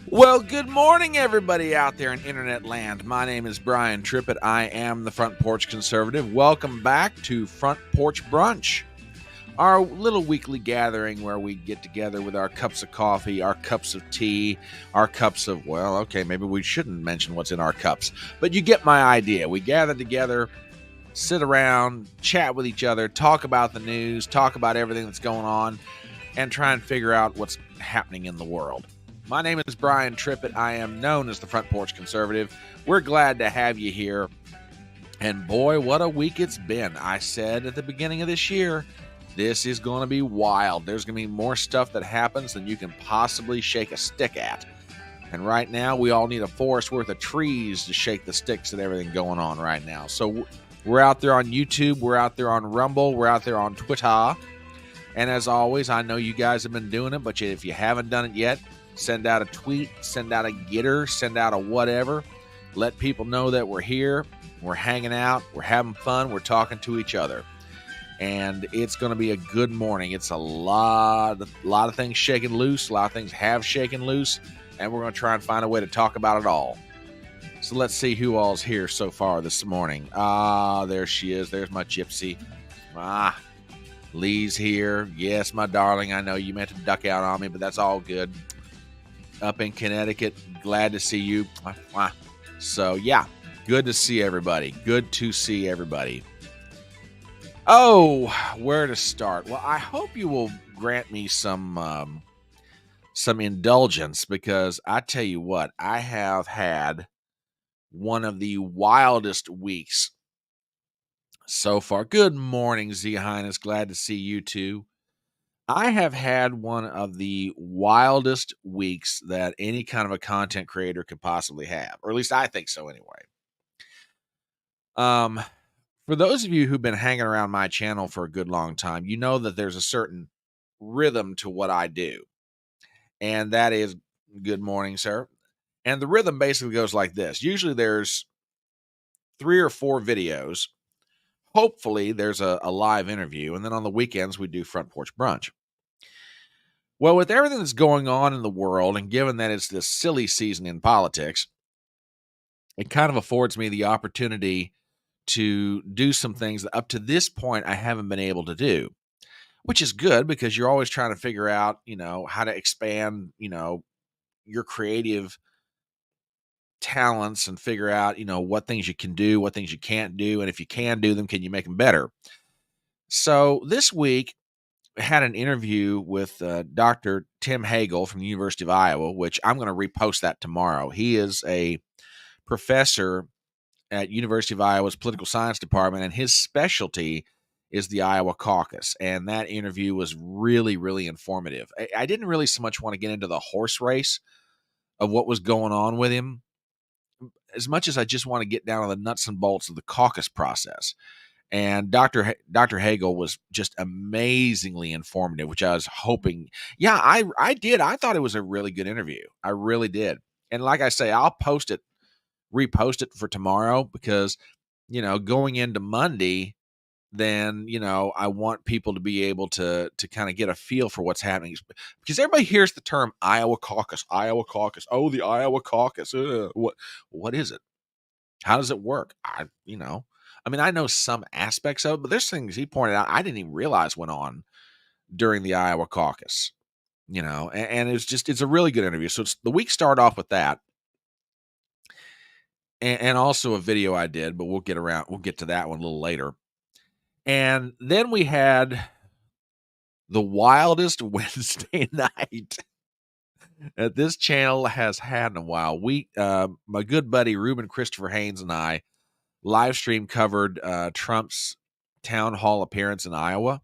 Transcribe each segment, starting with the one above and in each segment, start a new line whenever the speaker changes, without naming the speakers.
Well, good morning, everybody out there in internet land. My name is Brian Trippett. I am the Front Porch Conservative. Welcome back to Front Porch Brunch, our little weekly gathering where we get together with our cups of coffee, our cups of tea, our cups of, well, okay, maybe we shouldn't mention what's in our cups, but you get my idea. We gather together, sit around, chat with each other, talk about the news, talk about everything that's going on, and try and figure out what's happening in the world. My name is Brian Trippett. I am known as the Front Porch Conservative. We're glad to have you here. And boy, what a week it's been. I said at the beginning of this year, this is going to be wild. There's going to be more stuff that happens than you can possibly shake a stick at. And right now, we all need a forest worth of trees to shake the sticks at everything going on right now. So we're out there on YouTube. We're out there on Rumble. We're out there on Twitter. And as always, I know you guys have been doing it, but if you haven't done it yet, send out a tweet, send out a getter, send out a whatever. Let people know that we're here, we're hanging out, we're having fun, we're talking to each other. And it's going to be a good morning. It's a lot of things shaking loose, a lot of things have shaken loose, and we're going to try and find a way to talk about it all. So let's see who all's here so far this morning. There she is. There's my gypsy. Lee's here. Yes, my darling. I know you meant to duck out on me, but that's all good. Up in Connecticut, glad to see you. So, yeah, good to see everybody. Good to see everybody. Oh, where to start? Well, I hope you will grant me some indulgence, because I tell you what, I have had one of the wildest weeks so far. Good morning, Z Highness. Glad to see you too. I have had one of the wildest weeks that any kind of a content creator could possibly have, or at least I think so anyway. For those of you who've been hanging around my channel for a good long time, you know that there's a certain rhythm to what I do. And that is, good morning, sir. And the rhythm basically goes like this. Usually there's 3 or 4 videos. Hopefully there's a live interview. And then on the weekends, we do Front Porch Brunch. Well, with everything that's going on in the world, and given that it's this silly season in politics, it kind of affords me the opportunity to do some things that up to this point I haven't been able to do, which is good because you're always trying to figure out, how to expand, your creative talents and figure out, what things you can do, what things you can't do. And if you can do them, can you make them better? So this week, had an interview with Dr. Tim Hagel from the University of Iowa, which I'm going to repost that tomorrow. He is a professor at University of Iowa's political science department, and his specialty is the Iowa Caucus. And that interview was really, really informative. I didn't really so much want to get into the horse race of what was going on with him, as much as I just want to get down to the nuts and bolts of the caucus process. And Dr. Hagel was just amazingly informative, which I was hoping. Yeah, I did. I thought it was a really good interview. I really did. And like I say, I'll repost it for tomorrow because, going into Monday, then, I want people to be able to kind of get a feel for what's happening, because everybody hears the term Iowa Caucus, Iowa Caucus. Oh, the Iowa Caucus. What is it? How does it work? I know some aspects of it, but there's things he pointed out I didn't even realize went on during the Iowa caucus, and it's a really good interview. So the week started off with that, and also a video I did, but we'll get to that one a little later. And then we had the wildest Wednesday night that this channel has had in a while. My good buddy Ruben Christopher Haynes and I live stream covered Trump's town hall appearance in Iowa.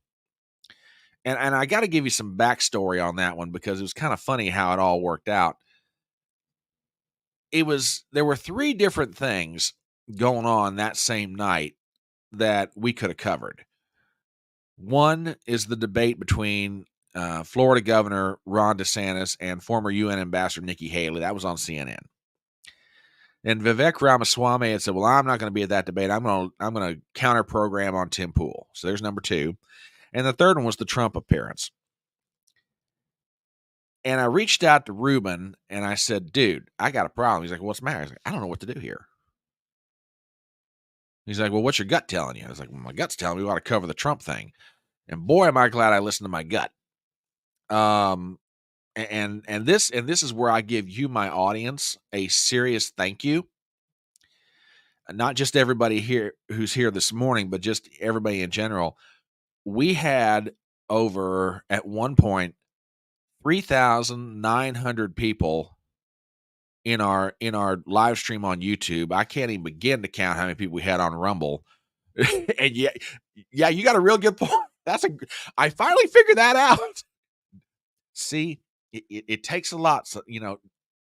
And I got to give you some backstory on that one because it was kind of funny how it all worked out. There were 3 different things going on that same night that we could have covered. One is the debate between Florida Governor Ron DeSantis and former UN Ambassador Nikki Haley. That was on CNN. And Vivek Ramaswamy had said, "Well, I'm not going to be at that debate. I'm going to counter program on Tim Pool." So there's number 2. And the third one was the Trump appearance. And I reached out to Ruben and I said, dude, I got a problem. He's like, what's the matter? I was like, I don't know what to do here. He's like, well, what's your gut telling you? I was like, well, my gut's telling me we ought to cover the Trump thing. And boy, am I glad I listened to my gut. Um, and this is where I give you, my audience, a serious thank you. Not just everybody here who's here this morning, but just everybody in general. We had over, at one point, 3,900 people in our live stream on YouTube. I can't even begin to count how many people we had on Rumble. And yeah, you got a real good point. I finally figured that out. See, it takes a lot. So,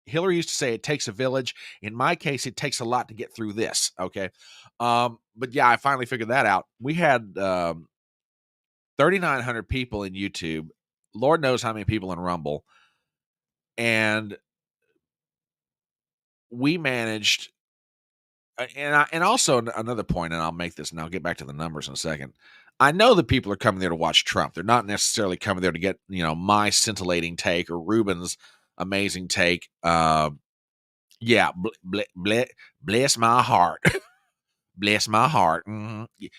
Hillary used to say it takes a village. In my case, it takes a lot to get through this. Okay. But yeah, I finally figured that out. We had 3,900 people in YouTube. Lord knows how many people in Rumble. And we managed, and also another point, and I'll make this and I'll get back to the numbers in a second. I know that people are coming there to watch Trump. They're not necessarily coming there to get, my scintillating take or Ruben's amazing take. Yeah, bless my heart. Bless my heart.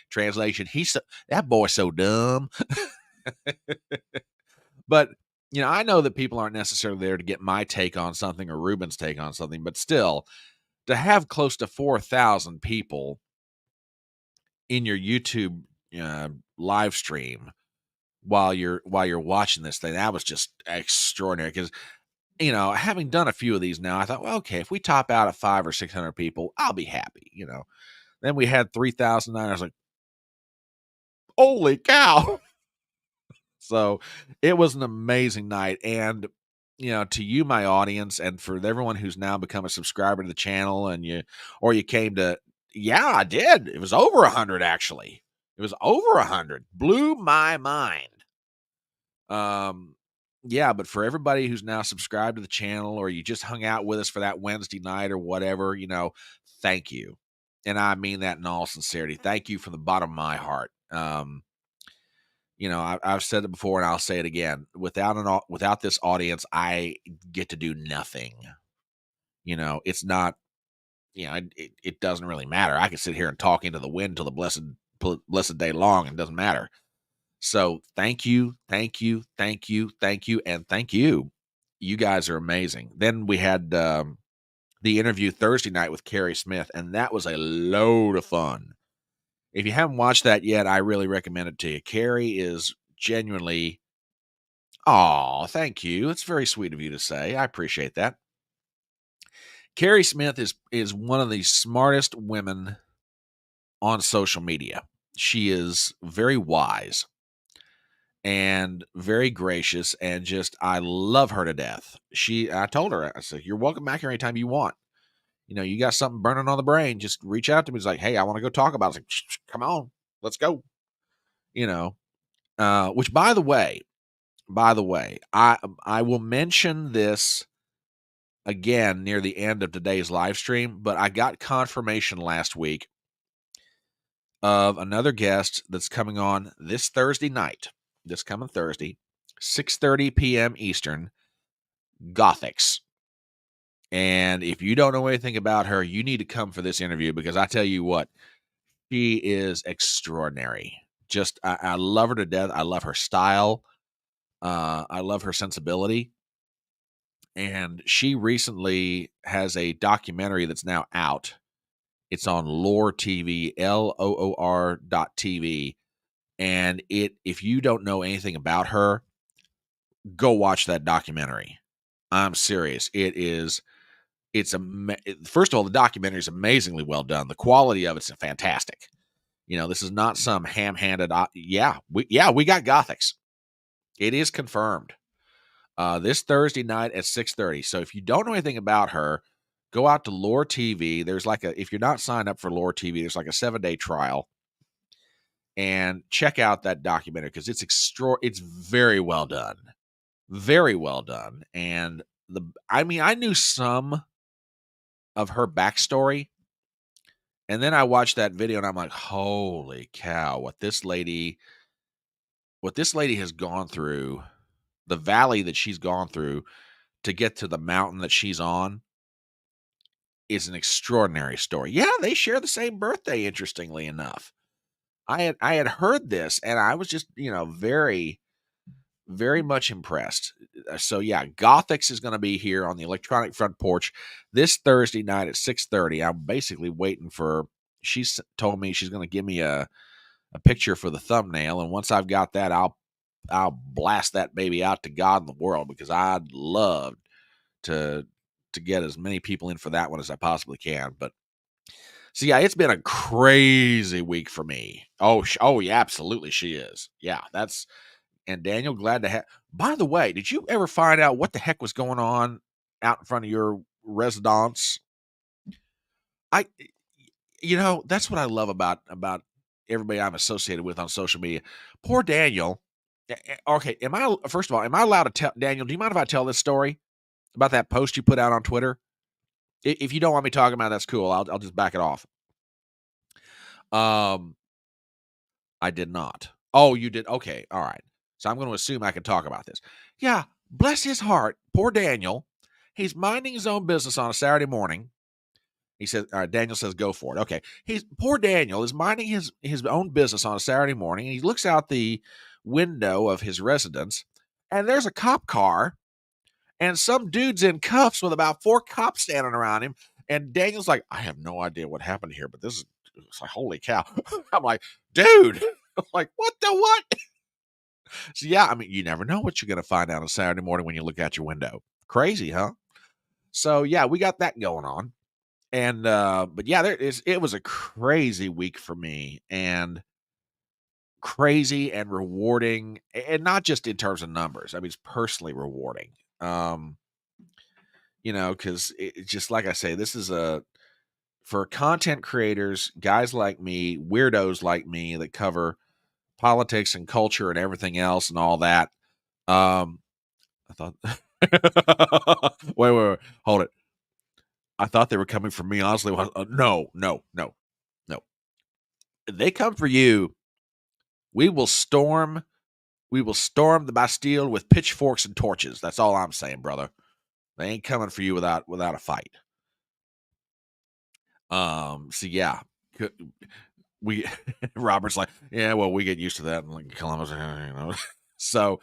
Translation: that boy's so dumb. But I know that people aren't necessarily there to get my take on something or Ruben's take on something. But still, to have close to 4,000 people in your YouTube live stream while you're watching this thing, that was just extraordinary. Because having done a few of these now, I thought, well, okay, if we top out at 500 or 600 people, I'll be happy. Then we had 3,009. I was like, holy cow! So it was an amazing night, and to you, my audience, and for everyone who's now become a subscriber to the channel, and you came to, yeah, I did. It was over 100 actually. It was over 100. Blew my mind. Yeah, but for everybody who's now subscribed to the channel, or you just hung out with us for that Wednesday night or whatever, thank you. And I mean that in all sincerity. Thank you from the bottom of my heart. I've said it before and I'll say it again. Without this audience, I get to do nothing. It's not, it doesn't really matter. I can sit here and talk into the wind till the blessed day long. It doesn't matter. So thank you, thank you, thank you, thank you, and thank you. You guys are amazing. Then we had the interview Thursday night with Carrie Smith, and that was a load of fun. If you haven't watched that yet, I really recommend it to you. Carrie is genuinely, oh, thank you. It's very sweet of you to say. I appreciate that. Carrie Smith is one of the smartest women on social media. She is very wise and very gracious, and just, I love her to death. I told her, I said, you're welcome back here anytime you want. You got something burning on the brain, just reach out to me. It's like, hey, I want to go talk about it. It's like, come on, let's go. Which by the way, I will mention this again near the end of today's live stream, but I got confirmation last week of another guest that's coming on this Thursday night, this coming Thursday, 6:30 p.m. Eastern, Gothics. And if you don't know anything about her, you need to come for this interview, because I tell you what, she is extraordinary. Just, I love her to death. I love her style. I love her sensibility. And she recently has a documentary that's now out. It's on Lore TV, LOOR.TV. And if you don't know anything about her, go watch that documentary. I'm serious. First of all, the documentary is amazingly well done. The quality of it's fantastic. This is not some ham-handed, we got Gothics. It is confirmed. This Thursday night at 6:30. So if you don't know anything about her, go out to Lore TV. There's if you're not signed up for Lore TV, there's like a 7-day trial, and check out that documentary, because it's very well done. Very well done. And I knew some of her backstory, and then I watched that video and I'm like, holy cow, what this lady has gone through the valley that she's gone through to get to the mountain that she's on is an extraordinary story. Yeah, they share the same birthday, interestingly enough. I had heard this, and I was just, very, very much impressed. So yeah, Gothics is going to be here on the electronic front porch this Thursday night at 6:30. I'm basically waiting for. She's told me she's going to give me a picture for the thumbnail, and once I've got that, I'll blast that baby out to God and the world, because I'd love to get as many people in for that one as I possibly can. But so yeah, it's been a crazy week for me. Oh yeah, absolutely she is. Yeah, that's and Daniel, glad to have. By the way, did you ever find out what the heck was going on out in front of your residence? I that's what I love about everybody I'm associated with on social media. Poor Daniel. Okay, first of all, am I allowed to tell Daniel? Do you mind if I tell this story about that post you put out on Twitter? If you don't want me talking about it, that's cool. I'll just back it off. Um, I did not. Oh, you did. Okay, all right. So I'm going to assume I can talk about this. Yeah, bless his heart, poor Daniel. He's minding his own business on a Saturday morning. He says, all right, Daniel says, go for it. Okay. Poor Daniel is minding his own business on a Saturday morning. And he looks out the window of his residence, and there's a cop car, and some dude's in cuffs with about 4 cops standing around him. And Daniel's like, I have no idea what happened here, but it's like, holy cow. I'm like, dude, I'm like, what the what? So yeah, I mean, you never know what you're going to find out on Saturday morning when you look out your window. Crazy, huh? So yeah, we got that going on. And but yeah, it was a crazy week for me, and crazy and rewarding, and not just in terms of numbers. I mean, it's personally rewarding. Because it just, like I say, this is for content creators, guys like me, weirdos like me that cover politics and culture and everything else and all that. I thought, wait, hold it. I thought they were coming for me. Honestly, no. They come for you. We will storm the Bastille with pitchforks and torches. That's all I'm saying, brother. They ain't coming for you without a fight. So yeah, we Robert's like, yeah, well, we get used to that in like Columbus, So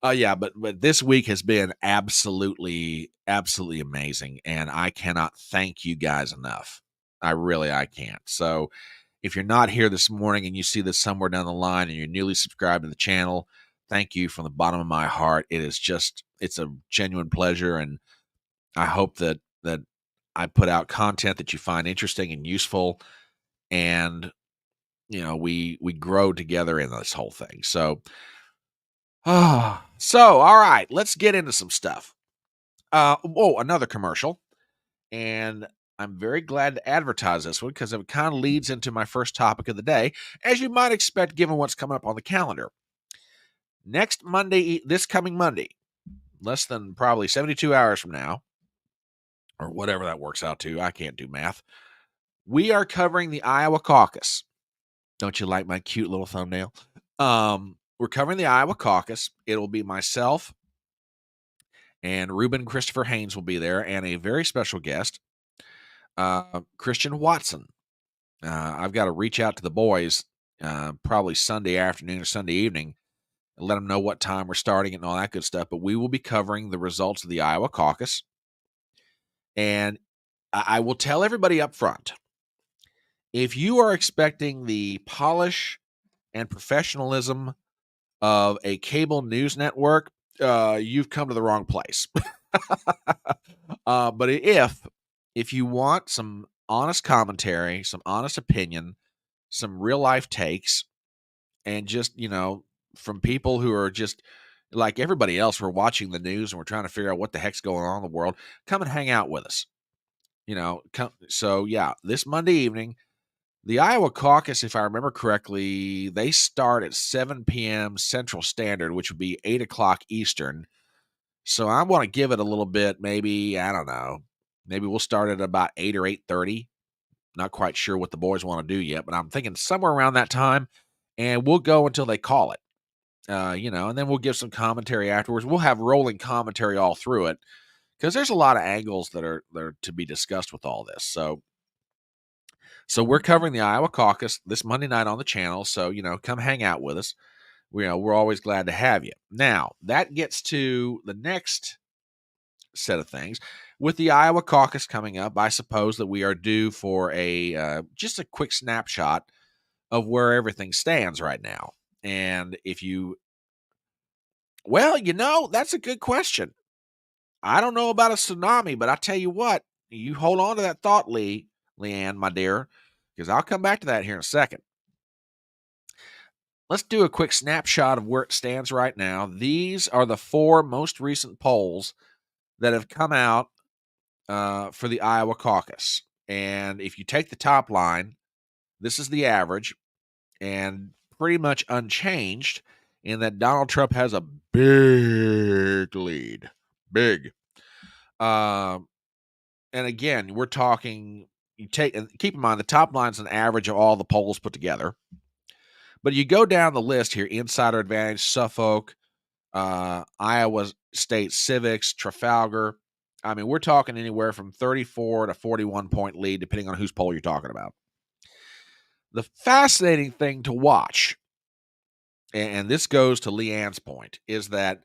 yeah, but this week has been absolutely amazing, and I cannot thank you guys enough. I can't. So if you're not here this morning and you see this somewhere down the line and you're newly subscribed to the channel, thank you from the bottom of my heart. It's a genuine pleasure, and I hope that I put out content that you find interesting and useful, and we grow together in this whole thing. So all right, let's get into some stuff. Another commercial, and I'm very glad to advertise this one because it kind of leads into my first topic of the day, as you might expect given what's coming up on the calendar. This coming Monday, less than probably 72 hours from now, or whatever that works out to, I can't do math, we are covering the Iowa Caucus. Don't you like my cute little thumbnail? We're covering the Iowa Caucus. It'll be myself, and Reuben Christopher Haynes will be there, and a very special guest, Christian Watson. I've got to reach out to the boys probably Sunday afternoon or Sunday evening and let them know what time we're starting and all that good stuff. But we will be covering the results of the Iowa Caucus. And I will tell everybody up front, if you are expecting the polish and professionalism of a cable news network, you've come to the wrong place. But if you want some honest commentary, some honest opinion, some real life takes, and just, from people who are just like everybody else, we're watching the news and we're trying to figure out what the heck's going on in the world, come and hang out with us. So yeah, this Monday evening, the Iowa Caucus, if I remember correctly, they start at 7 p.m. Central Standard, which would be 8 o'clock Eastern. So I want to give it a little bit, maybe, I don't know, maybe we'll start at about 8 or 8:30. Not quite sure what the boys want to do yet, but I'm thinking somewhere around that time, and we'll go until they call it. And then we'll give some commentary afterwards. We'll have rolling commentary all through it because there's a lot of angles that are to be discussed with all this. So we're covering the Iowa Caucus this Monday night on the channel. So, come hang out with us. We're always glad to have you. Now, that gets to the next set of things. With the Iowa Caucus coming up, I suppose that we are due for just a quick snapshot of where everything stands right now. And that's a good question. I don't know about a tsunami, but I tell you what, you hold on to that thought, Leanne, my dear, because I'll come back to that here in a second. Let's do a quick snapshot of where it stands right now. These are the 4 most recent polls that have come out for the Iowa Caucus. And if you take the top line, this is the average, and pretty much unchanged in that Donald Trump has a big lead. Big. And again, we're talking, and keep in mind, the top line is an average of all the polls put together. But you go down the list here: Insider Advantage, Suffolk, Iowa State Civics, Trafalgar. I mean, we're talking anywhere from 34 to 41 point lead, depending on whose poll you're talking about. The fascinating thing to watch, and this goes to Leanne's point, is that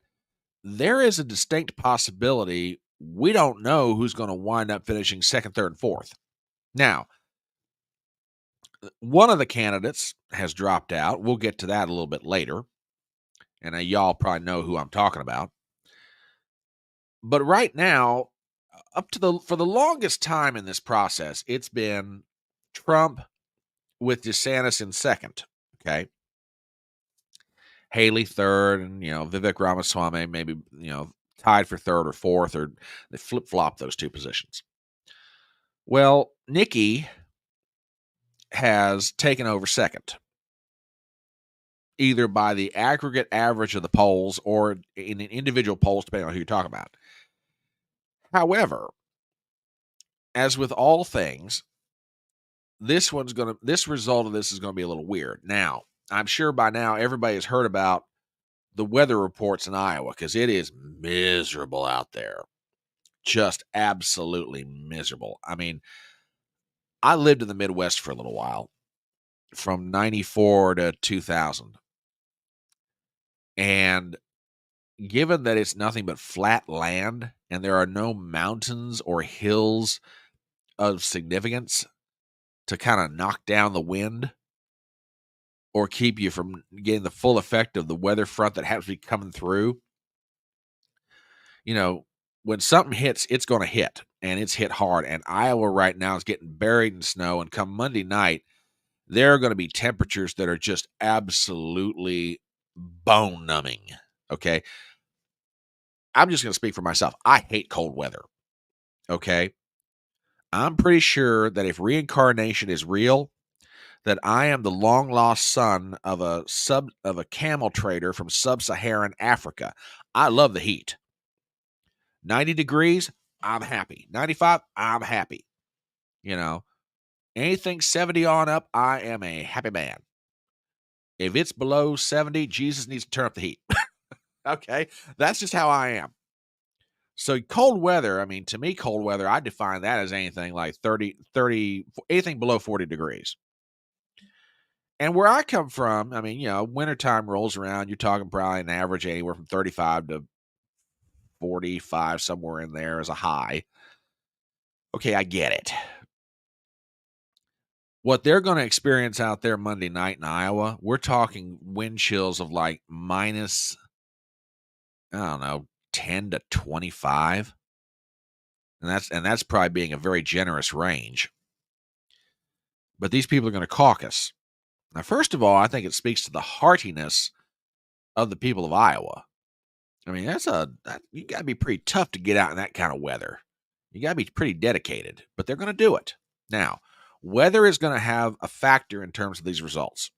there is a distinct possibility we don't know who's going to wind up finishing second, third, and fourth. Now, one of the candidates has dropped out. We'll get to that a little bit later. And y'all probably know who I'm talking about. But right now, for the longest time in this process, it's been Trump with DeSantis in second. Okay. Haley third, and Vivek Ramaswamy maybe tied for third or fourth, or they flip-flop those two positions. Well, Nikki has taken over second, either by the aggregate average of the polls or in individual polls, depending on who you're talking about. However, as with all things, this result of this is going to be a little weird. Now, I'm sure by now everybody has heard about the weather reports in Iowa, because it is miserable out there. Just absolutely miserable. I mean, I lived in the Midwest for a little while, from 94 to 2000. And given that it's nothing but flat land and there are no mountains or hills of significance to kind of knock down the wind or keep you from getting the full effect of the weather front that happens to be coming through, when something hits, it's going to hit, and it's hit hard. And Iowa right now is getting buried in snow. And come Monday night, there are going to be temperatures that are just absolutely bone numbing. Okay. I'm just going to speak for myself. I hate cold weather. Okay. I'm pretty sure that if reincarnation is real, that I am the long lost son of a camel trader from sub-Saharan Africa. I love the heat. 90 degrees, I'm happy. 95, I'm happy. Anything 70 on up, I am a happy man. If it's below 70, Jesus needs to turn up the heat. Okay, that's just how I am. So cold weather, I mean, to me, cold weather, I define that as anything like 30, anything below 40 degrees. And where I come from, I mean, wintertime rolls around, you're talking probably an average anywhere from 35 to 45, somewhere in there as a high. Okay, I get it. What they're going to experience out there Monday night in Iowa, we're talking wind chills of like minus, I don't know, 10 to 25. And that's probably being a very generous range. But these people are going to caucus. Now, first of all, I think it speaks to the heartiness of the people of Iowa. I mean, you got to be pretty tough to get out in that kind of weather. You got to be pretty dedicated, but they're going to do it. Now, weather is going to have a factor in terms of these results.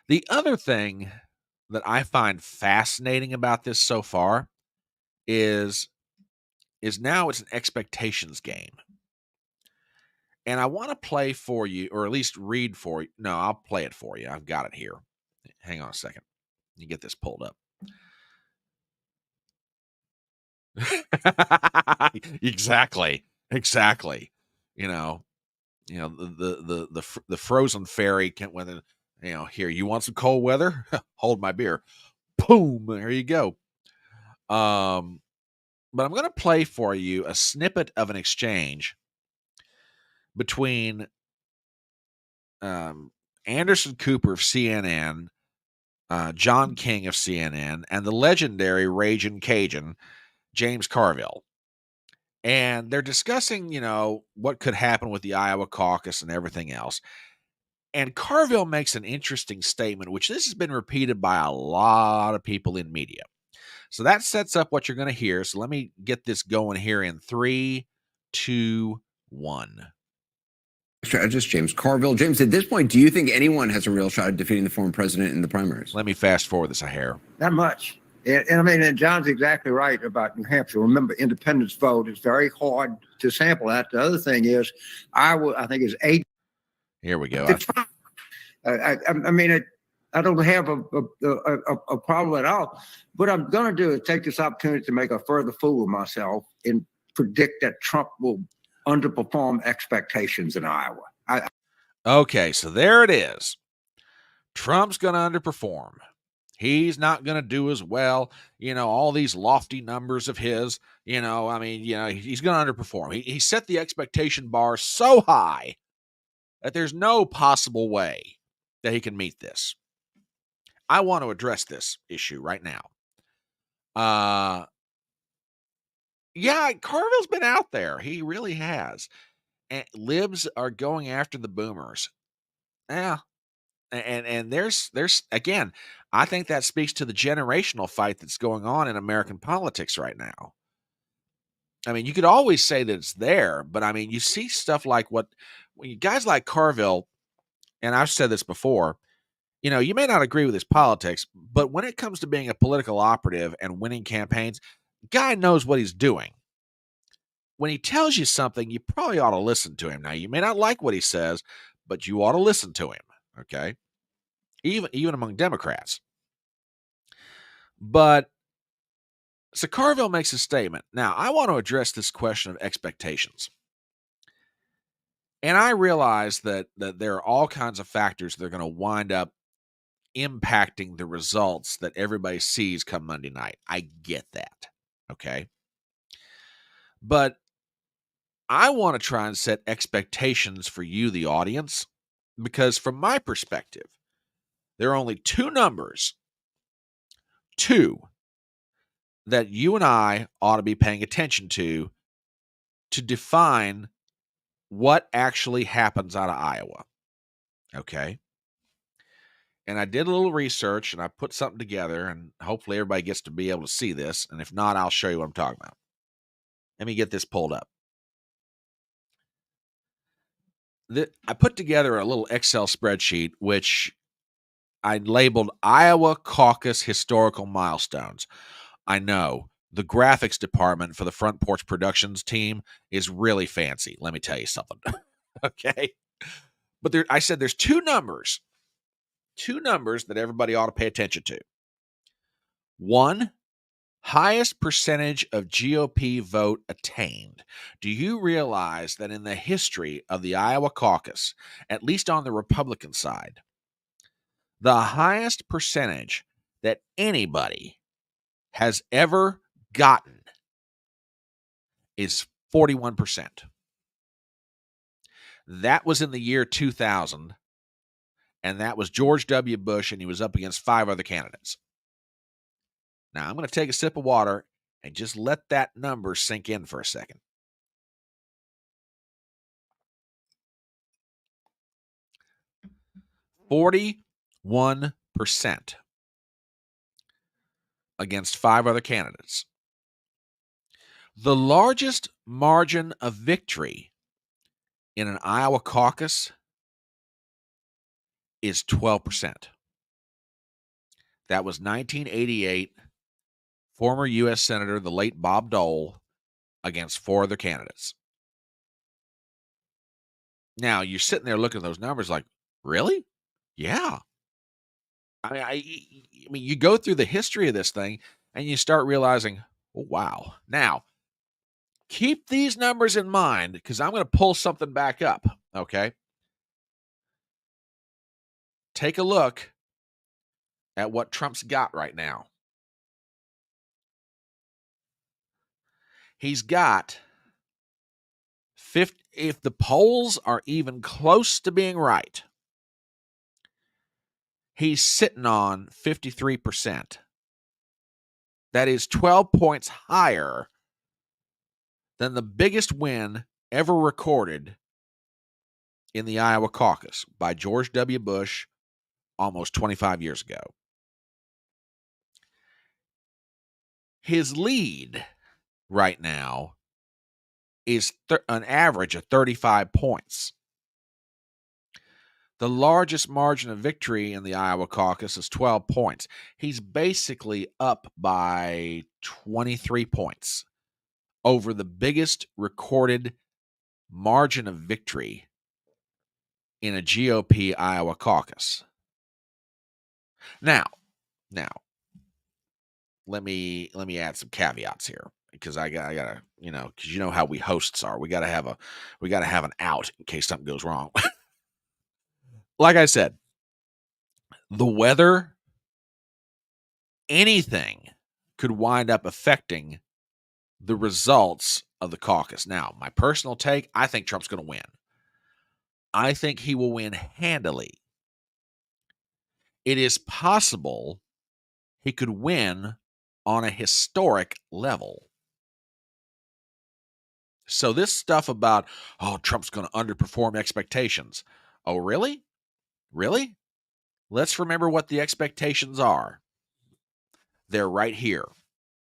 The other thing that I find fascinating about this so far is now it's an expectations game. And I want to play for you, or at least read for you. No, I'll play it for you. I've got it here. Hang on a second. You get this pulled up. Exactly. You know, the frozen fairy can't win. Here, you want some cold weather? Hold my beer. Boom, there you go. But I'm going to play for you a snippet of an exchange between Anderson Cooper of CNN, John King of CNN, and the legendary Ragin' Cajun, James Carville. And they're discussing, what could happen with the Iowa caucus and everything else. And Carville makes an interesting statement, which this has been repeated by a lot of people in media. So that sets up what you're going to hear. So let me get this going here in 3, 2, 1.
Strategist James Carville. James, at this point, do you think anyone has a real shot at defeating the former president in the primaries?
Let me fast forward this a hair.
Not much. And John's exactly right about New Hampshire. Remember, independence vote is very hard to sample that. The other thing is, Iowa, I think, is 8.
Here we go.
I don't have a problem at all. What I'm going to do is take this opportunity to make a further fool of myself and predict that Trump will underperform expectations in Iowa.
Okay, so there it is. Trump's going to underperform. He's not going to do as well. All these lofty numbers of his, he's going to underperform. He set the expectation bar so high that there's no possible way that he can meet this. I want to address this issue right now. Yeah, Carville's been out there. He really has. And libs are going after the boomers. Yeah. And there's again, I think that speaks to the generational fight that's going on in American politics right now. You could always say that it's there, but you see stuff like when guys like Carville, and I've said this before, you may not agree with his politics, but when it comes to being a political operative and winning campaigns, guy knows what he's doing. When he tells you something, you probably ought to listen to him. Now, you may not like what he says, but you ought to listen to him, okay? Even among Democrats. But so Carville makes a statement. Now, I want to address this question of expectations. And I realize that there are all kinds of factors that are going to wind up impacting the results that everybody sees come Monday night. I get that, okay? But I want to try and set expectations for you, the audience, because from my perspective, there are only two numbers, that you and I ought to be paying attention to define what actually happens out of Iowa. Okay? And I did a little research and I put something together, and hopefully everybody gets to be able to see this. And if not, I'll show you what I'm talking about. Let me get this pulled up. I put together a little Excel spreadsheet, which I labeled Iowa Caucus Historical Milestones. I know the graphics department for the Front Porch Productions team is really fancy. Let me tell you something. Okay. But I said there's two numbers that everybody ought to pay attention to. One, highest percentage of GOP vote attained. Do you realize that in the history of the Iowa caucus, at least on the Republican side, the highest percentage that anybody has ever gotten is 41%. That was in the year 2000, and that was George W. Bush, and he was up against 5 other candidates. Now, I'm going to take a sip of water and just let that number sink in for a second. "41% against 5 other candidates. The largest margin of victory in an Iowa caucus is 12%. That was 1988, former U.S. Senator, the late Bob Dole, against 4 other candidates. Now, you're sitting there looking at those numbers like, really? Yeah. I mean, you go through the history of this thing and you start realizing, oh, wow. Now, keep these numbers in mind because I'm going to pull something back up. Okay. Take a look at what Trump's got right now. He's got 50, if the polls are even close to being right, he's sitting on 53%. That is 12 points higher than the biggest win ever recorded in the Iowa Caucus by George W. Bush almost 25 years ago. His lead right now is an average of 35 points. The largest margin of victory in the Iowa caucus is 12 points. He's basically up by 23 points over the biggest recorded margin of victory in a GOP Iowa caucus. Now, let me add some caveats here because I gotta, because you know how we hosts are. We gotta have an out in case something goes wrong. Like I said, the weather, anything could wind up affecting the results of the caucus. Now, my personal take, I think Trump's going to win. I think he will win handily. It is possible he could win on a historic level. So this stuff about, Trump's going to underperform expectations. Oh, really? Really? Let's remember what the expectations are. They're right here.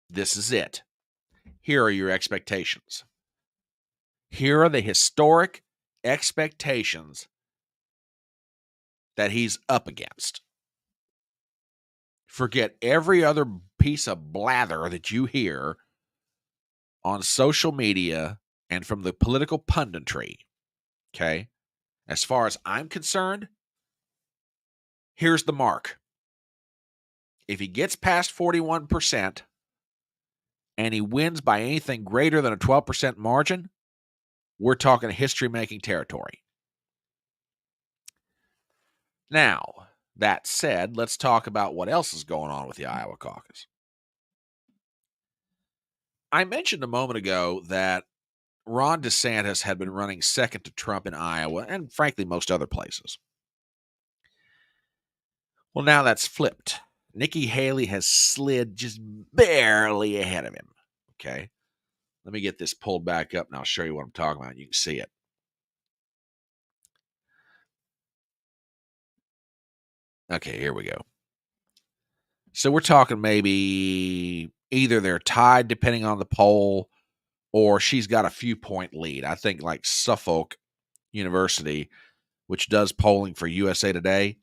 This is it. Here are your expectations. Here are the historic expectations that he's up against. Forget every other piece of blather that you hear on social media and from the political punditry. Okay? As far as I'm concerned, here's the mark. If he gets past 41% and he wins by anything greater than a 12% margin, we're talking history-making territory. Now, that said, let's talk about what else is going on with the Iowa caucus. I mentioned a moment ago that Ron DeSantis had been running second to Trump in Iowa and, frankly, most other places. Well, now that's flipped. Nikki Haley has slid just barely ahead of him. Okay. Let me get this pulled back up and I'll show you what I'm talking about. You can see it. Okay, here we go. So we're talking maybe either they're tied depending on the poll or she's got a few point lead. I think like Suffolk University, which does polling for USA Today,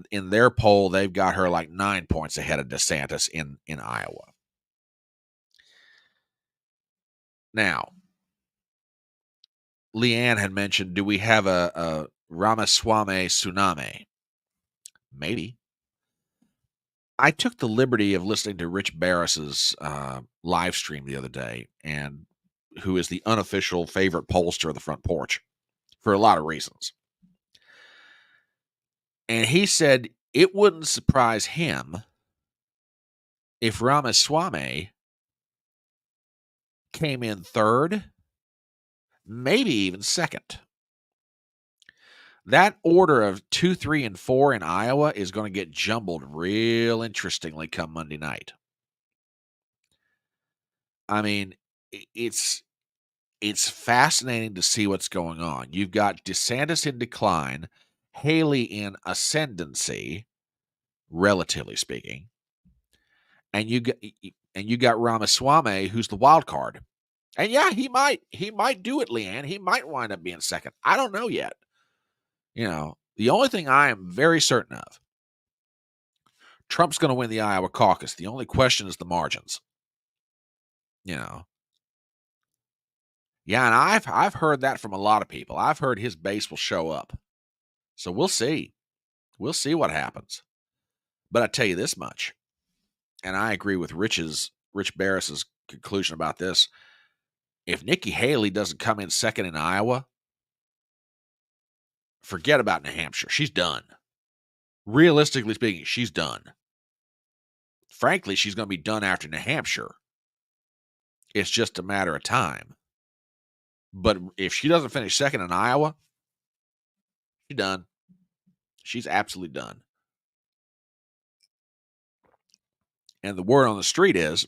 in their poll, they've got her like 9 points ahead of DeSantis in Iowa. Now, Leanne had mentioned, do we have a Ramaswamy tsunami? Maybe. I took the liberty of listening to Rich Barris's live stream the other day, and who is the unofficial favorite pollster of the Front Porch for a lot of reasons. And he said it wouldn't surprise him if Ramaswamy came in third, maybe even second. That order of 2, 3, and 4 in Iowa is going to get jumbled real interestingly come Monday night. I mean, it's fascinating to see what's going on. You've got DeSantis in decline, Haley in ascendancy, relatively speaking, and you got Ramaswamy, who's the wild card. And yeah, he might do it, Leanne. He might wind up being second. I don't know yet. The only thing I am very certain of, Trump's going to win the Iowa caucus. The only question is the margins. Yeah, and I've heard that from a lot of people. I've heard his base will show up. So we'll see. We'll see what happens. But I tell you this much, and I agree with Rich Barris's conclusion about this. If Nikki Haley doesn't come in second in Iowa, forget about New Hampshire. She's done. Realistically speaking, she's done. Frankly, she's going to be done after New Hampshire. It's just a matter of time. But if she doesn't finish second in Iowa, she's done. She's absolutely done. And the word on the street is,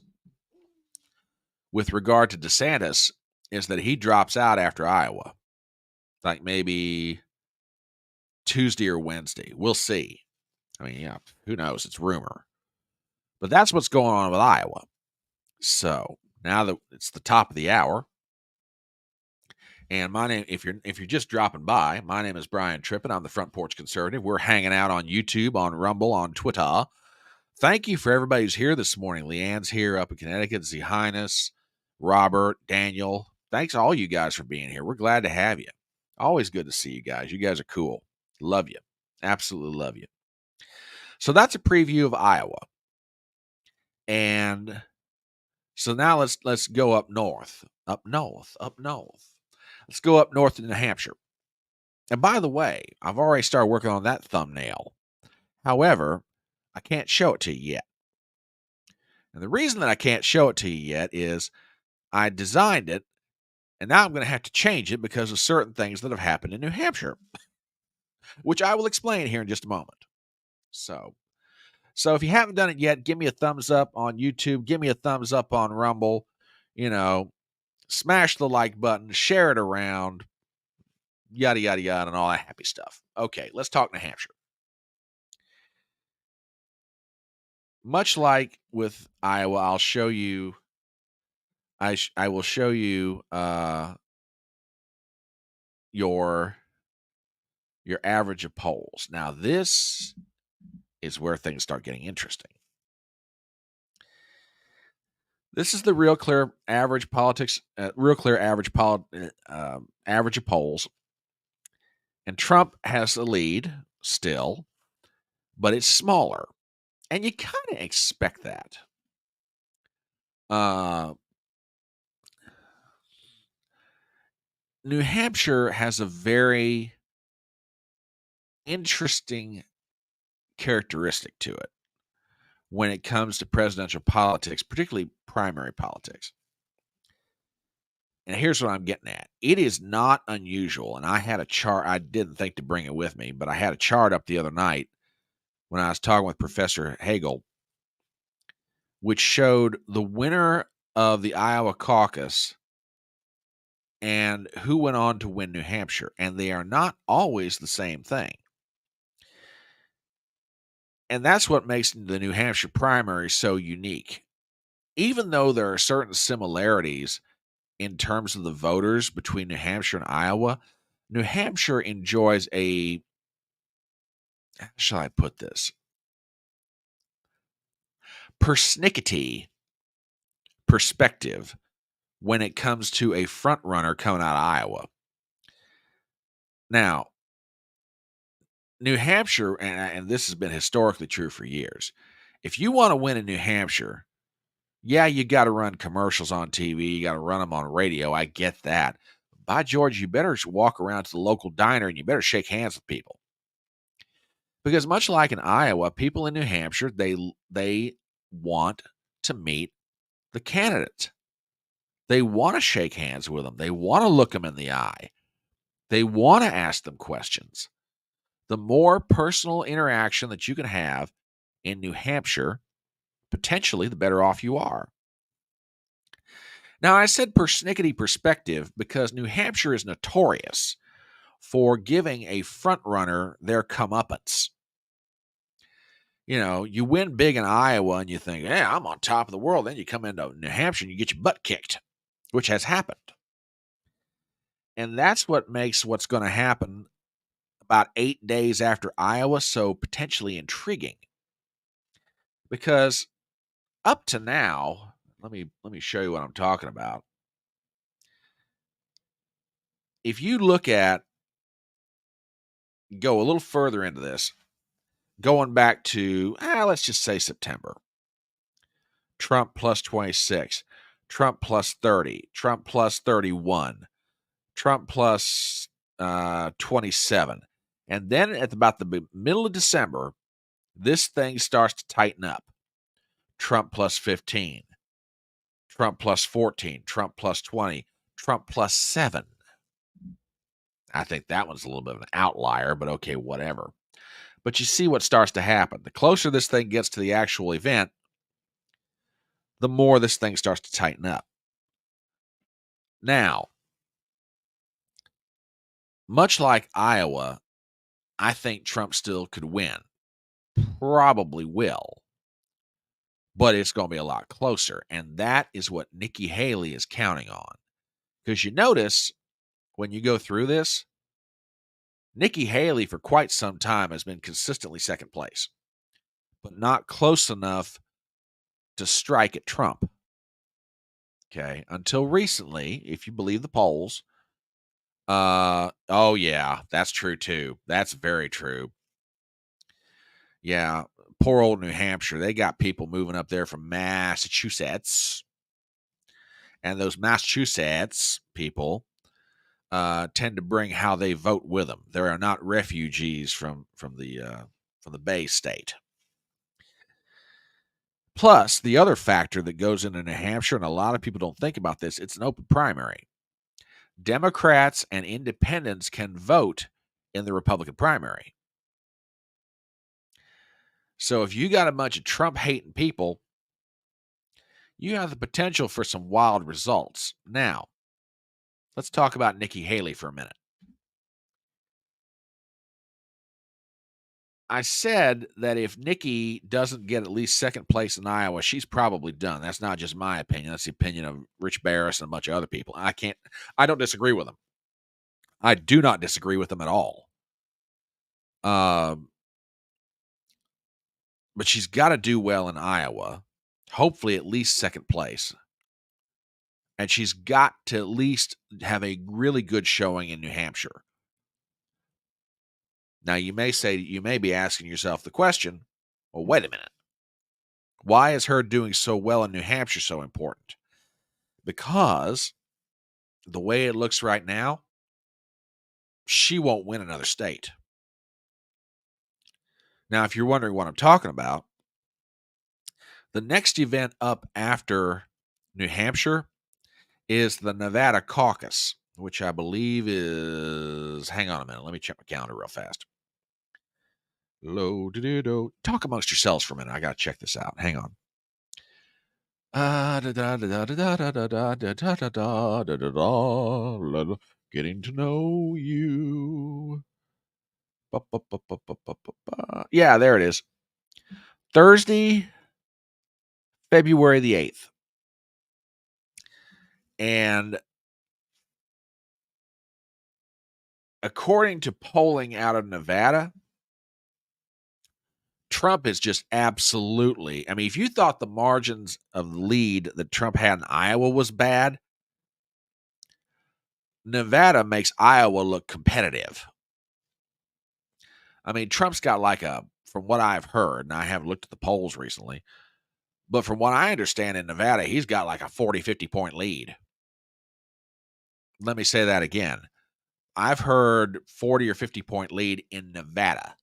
with regard to DeSantis, is that he drops out after Iowa. Like maybe Tuesday or Wednesday. We'll see. I mean, yeah, who knows? It's rumor. But that's what's going on with Iowa. So now that it's the top of the hour, and my name, if you're just dropping by, my name is Brian Trippett. I'm the Front Porch Conservative. We're hanging out on YouTube, on Rumble, on Twitter. Thank you for everybody who's here this morning. Leanne's here up in Connecticut. Z Highness, Robert, Daniel. Thanks all you guys for being here. We're glad to have you. Always good to see you guys. You guys are cool. Love you. Absolutely love you. So that's a preview of Iowa. And so now let's go up north. Up north. Let's go up north to New Hampshire. And by the way, I've already started working on that thumbnail. However, I can't show it to you yet. And the reason that I can't show it to you yet is I designed it, and now I'm going to have to change it because of certain things that have happened in New Hampshire, which I will explain here in just a moment. So if you haven't done it yet, give me a thumbs up on YouTube. Give me a thumbs up on Rumble. Smash the like button, share it around, yada, yada, yada, and all that happy stuff. Okay, let's talk New Hampshire. Much like with Iowa, I'll show you. I will show you your average of polls. Now this is where things start getting interesting. This is the Real Clear average politics, average of polls, and Trump has the lead still, but it's smaller, and you kind of expect that. New Hampshire has a very interesting characteristic to it when it comes to presidential politics, particularly primary politics. And here's what I'm getting at. It is not unusual, and I had a chart. I didn't think to bring it with me, but I had a chart up the other night when I was talking with Professor Hagel, which showed the winner of the Iowa Caucus and who went on to win New Hampshire. And they are not always the same thing. And that's what makes the New Hampshire primary so unique. Even though there are certain similarities in terms of the voters between New Hampshire and Iowa, New Hampshire enjoys a, how shall I put this, persnickety perspective when it comes to a front runner coming out of Iowa. Now, New Hampshire, and this has been historically true for years, if you want to win in New Hampshire, yeah, you got to run commercials on TV. You got to run them on radio. I get that. By George, you better walk around to the local diner and you better shake hands with people. Because much like in Iowa, people in New Hampshire, they want to meet the candidate. They want to shake hands with them. They want to look them in the eye. They want to ask them questions. The more personal interaction that you can have in New Hampshire, potentially the better off you are. Now, I said persnickety perspective because New Hampshire is notorious for giving a front runner their comeuppance. You win big in Iowa and you think, hey, I'm on top of the world. Then you come into New Hampshire and you get your butt kicked, which has happened. And that's what makes what's going to happen about 8 days after Iowa so potentially intriguing. Because up to now, let me show you what I'm talking about. If you go a little further into this, going back to, let's just say September. Trump plus 26, Trump plus 30, Trump plus 31, Trump plus 27. And then at about the middle of December, this thing starts to tighten up. Trump plus 15, Trump plus 14, Trump plus 20, Trump plus 7. I think that one's a little bit of an outlier, but okay, whatever. But you see what starts to happen. The closer this thing gets to the actual event, the more this thing starts to tighten up. Now, much like Iowa, I think Trump still could win. Probably will. But it's going to be a lot closer. And that is what Nikki Haley is counting on. Because you notice when you go through this, Nikki Haley for quite some time has been consistently second place, but not close enough to strike at Trump. Okay. Until recently, if you believe the polls, oh yeah, that's true too. That's very true. Yeah. Poor old New Hampshire. They got people moving up there from Massachusetts. And those Massachusetts people tend to bring how they vote with them. They are not refugees from the Bay State. Plus, the other factor that goes into New Hampshire, and a lot of people don't think about this, it's an open primary. Democrats and independents can vote in the Republican primary. So if you got a bunch of Trump-hating people, you have the potential for some wild results. Now, let's talk about Nikki Haley for a minute. I said that if Nikki doesn't get at least second place in Iowa, she's probably done. That's not just my opinion. That's the opinion of Rich Barris and a bunch of other people. I don't disagree with them. I do not disagree with them at all. But she's got to do well in Iowa, hopefully at least second place. And she's got to at least have a really good showing in New Hampshire. Now, you may be asking yourself the question, well, wait a minute. Why is her doing so well in New Hampshire so important? Because the way it looks right now, she won't win another state. Now, if you're wondering what I'm talking about, the next event up after New Hampshire is the Nevada Caucus, which I believe is, hang on a minute, let me check my calendar real fast. Talk amongst yourselves for a minute. I got to check this out. Hang on. Getting to know you. Yeah, there it is. Thursday, February the 8th. And according to polling out of Nevada, Trump is just absolutely, I mean, if you thought the margins of lead that Trump had in Iowa was bad, Nevada makes Iowa look competitive. I mean, Trump's got from what I've heard, and I haven't looked at the polls recently, but from what I understand in Nevada, he's got like a 40, 50 point lead. Let me say that again. I've heard 40 or 50 point lead in Nevada.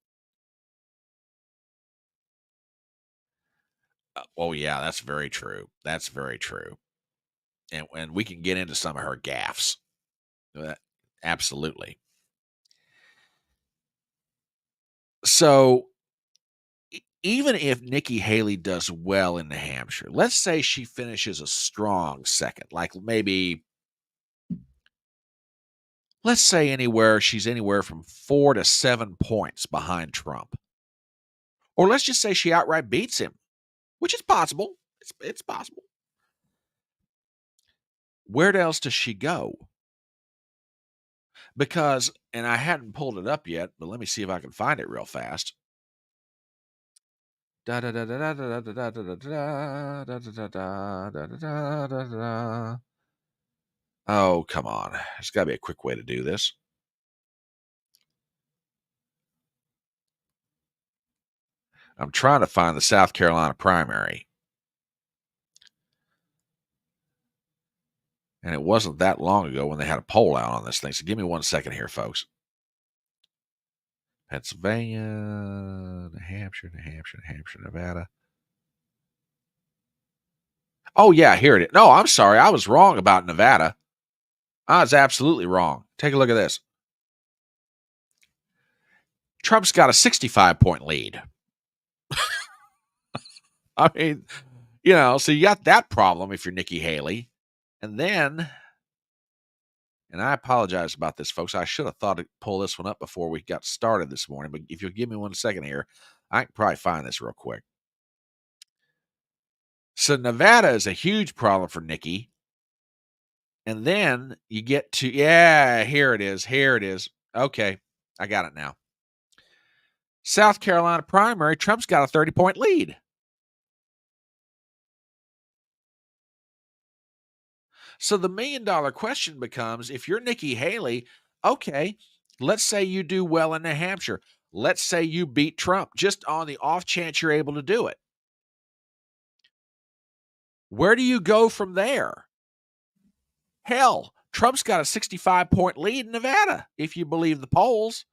Oh, yeah, that's very true. That's very true. And we can get into some of her gaffes. Absolutely. So even if Nikki Haley does well in New Hampshire, let's say she finishes a strong second, like maybe, let's say she's anywhere from 4 to 7 points behind Trump. Or let's just say she outright beats him, which is possible. It's possible. Where else does she go? Because, and I hadn't pulled it up yet, but let me see if I can find it real fast. Oh, come on. There's got to be a quick way to do this. I'm trying to find the South Carolina primary. And it wasn't that long ago when they had a poll out on this thing. So give me 1 second here, folks. Pennsylvania, New Hampshire, Nevada. Oh, yeah, here it is. No, I'm sorry. I was wrong about Nevada. I was absolutely wrong. Take a look at this. Trump's got a 65-point lead. I mean, so you got that problem if you're Nikki Haley. And then, and I apologize about this, folks. I should have thought to pull this one up before we got started this morning. But if you'll give me 1 second here, I can probably find this real quick. So Nevada is a huge problem for Nikki. And then you get to, here it is. Okay, I got it now. South Carolina primary, Trump's got a 30-point lead. So the $1 million question becomes, if you're Nikki Haley, okay, let's say you do well in New Hampshire. Let's say you beat Trump, just on the off chance you're able to do it. Where do you go from there? Hell, Trump's got a 65-point lead in Nevada, if you believe the polls.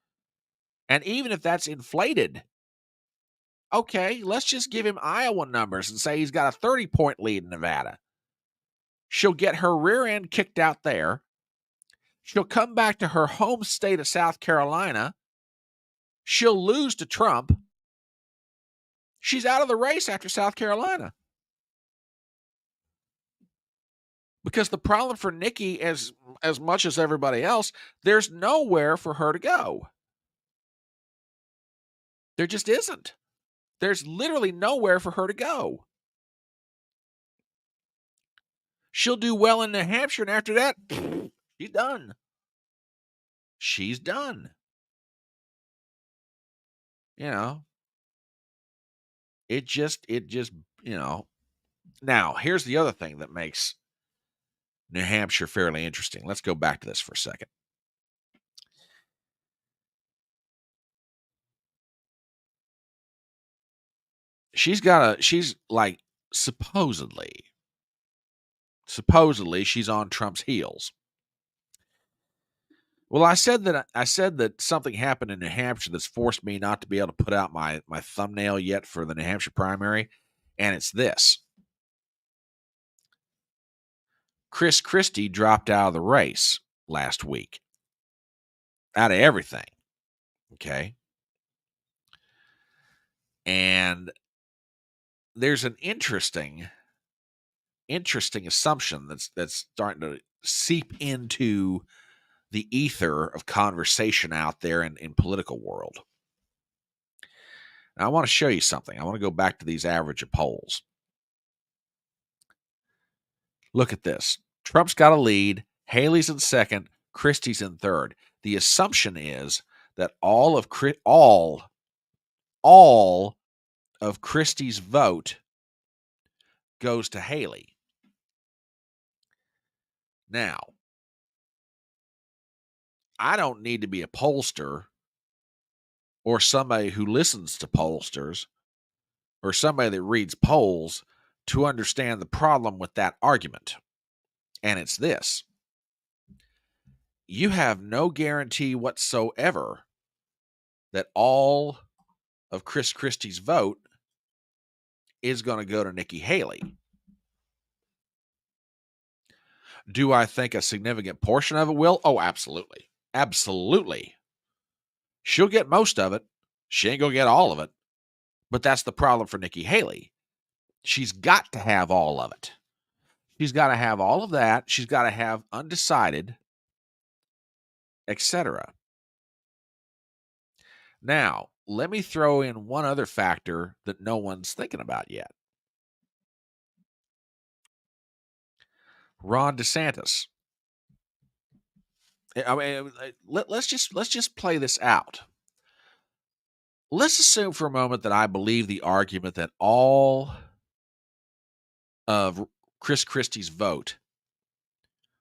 And even if that's inflated, okay, let's just give him Iowa numbers and say he's got a 30-point lead in Nevada. She'll get her rear end kicked out there. She'll come back to her home state of South Carolina. She'll lose to Trump. She's out of the race after South Carolina. Because the problem for Nikki, as much as everybody else, there's nowhere for her to go. There just isn't. There's literally nowhere for her to go. She'll do well in New Hampshire, and after that, she's done. She's done. It just, Now, here's the other thing that makes New Hampshire fairly interesting. Let's go back to this for a second. She's like, supposedly she's on Trump's heels. Well, I said that something happened in New Hampshire that's forced me not to be able to put out my thumbnail yet for the New Hampshire primary, and it's this. Chris Christie dropped out of the race last week. Out of everything. Okay? And there's an interesting assumption that's starting to seep into the ether of conversation out there in political world. Now, I want to show you something. I want to go back to these average of polls. Look at this. Trump's got a lead. Haley's in second. Christie's in third. The assumption is that all of Christie's vote goes to Haley. Now, I don't need to be a pollster or somebody who listens to pollsters or somebody that reads polls to understand the problem with that argument. And it's this. You have no guarantee whatsoever that all of Chris Christie's vote is going to go to Nikki Haley. Do I think a significant portion of it will? Oh, absolutely. Absolutely. She'll get most of it. She ain't going to get all of it. But that's the problem for Nikki Haley. She's got to have all of it. She's got to have all of that. She's got to have undecided, etc. Now, let me throw in one other factor that no one's thinking about yet. Ron DeSantis. I mean, let's just play this out. Let's assume for a moment that I believe the argument that all of Chris Christie's vote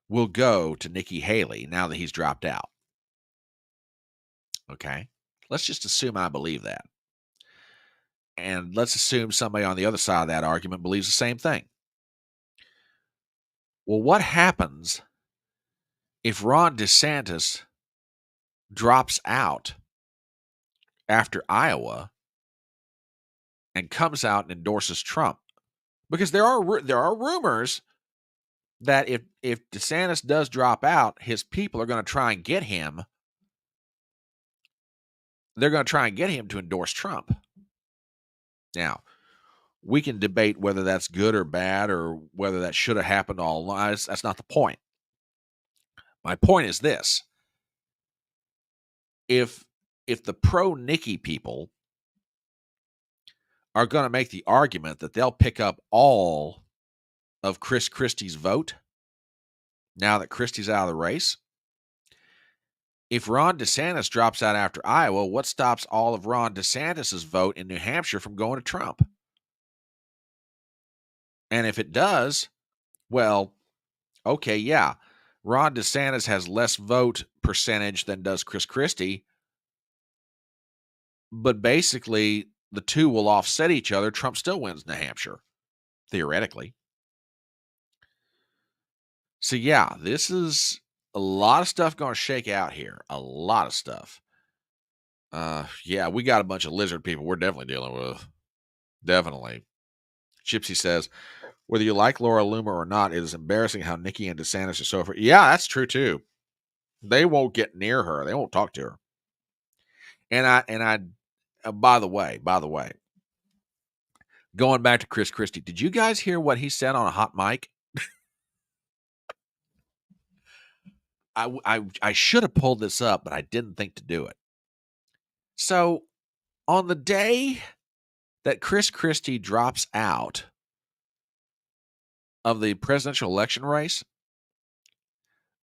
will go to Nikki Haley now that he's dropped out. Okay? Let's just assume I believe that. And let's assume somebody on the other side of that argument believes the same thing. Well, what happens if Ron DeSantis drops out after Iowa and comes out and endorses Trump? Because there are rumors that if DeSantis does drop out, his people are going to try and get him. They're going to try and get him to endorse Trump. Now, we can debate whether that's good or bad or whether that should have happened all along. That's not the point. My point is this. If the pro-Nikki people are going to make the argument that they'll pick up all of Chris Christie's vote now that Christie's out of the race, if Ron DeSantis drops out after Iowa, what stops all of Ron DeSantis's vote in New Hampshire from going to Trump? And if it does, well, okay, yeah, Ron DeSantis has less vote percentage than does Chris Christie, but basically the two will offset each other. Trump still wins New Hampshire, theoretically. So yeah, this is a lot of stuff going to shake out here. A lot of stuff. Yeah, we got a bunch of lizard people we're definitely dealing with. Definitely. Gypsy says, whether you like Laura Loomer or not, it is embarrassing how Nikki and DeSantis are so for. Yeah, that's true too. They won't get near her. They won't talk to her. And I by the way, going back to Chris Christie, did you guys hear what he said on a hot mic? I should have pulled this up, but I didn't think to do it. So on the day that Chris Christie drops out of the presidential election race,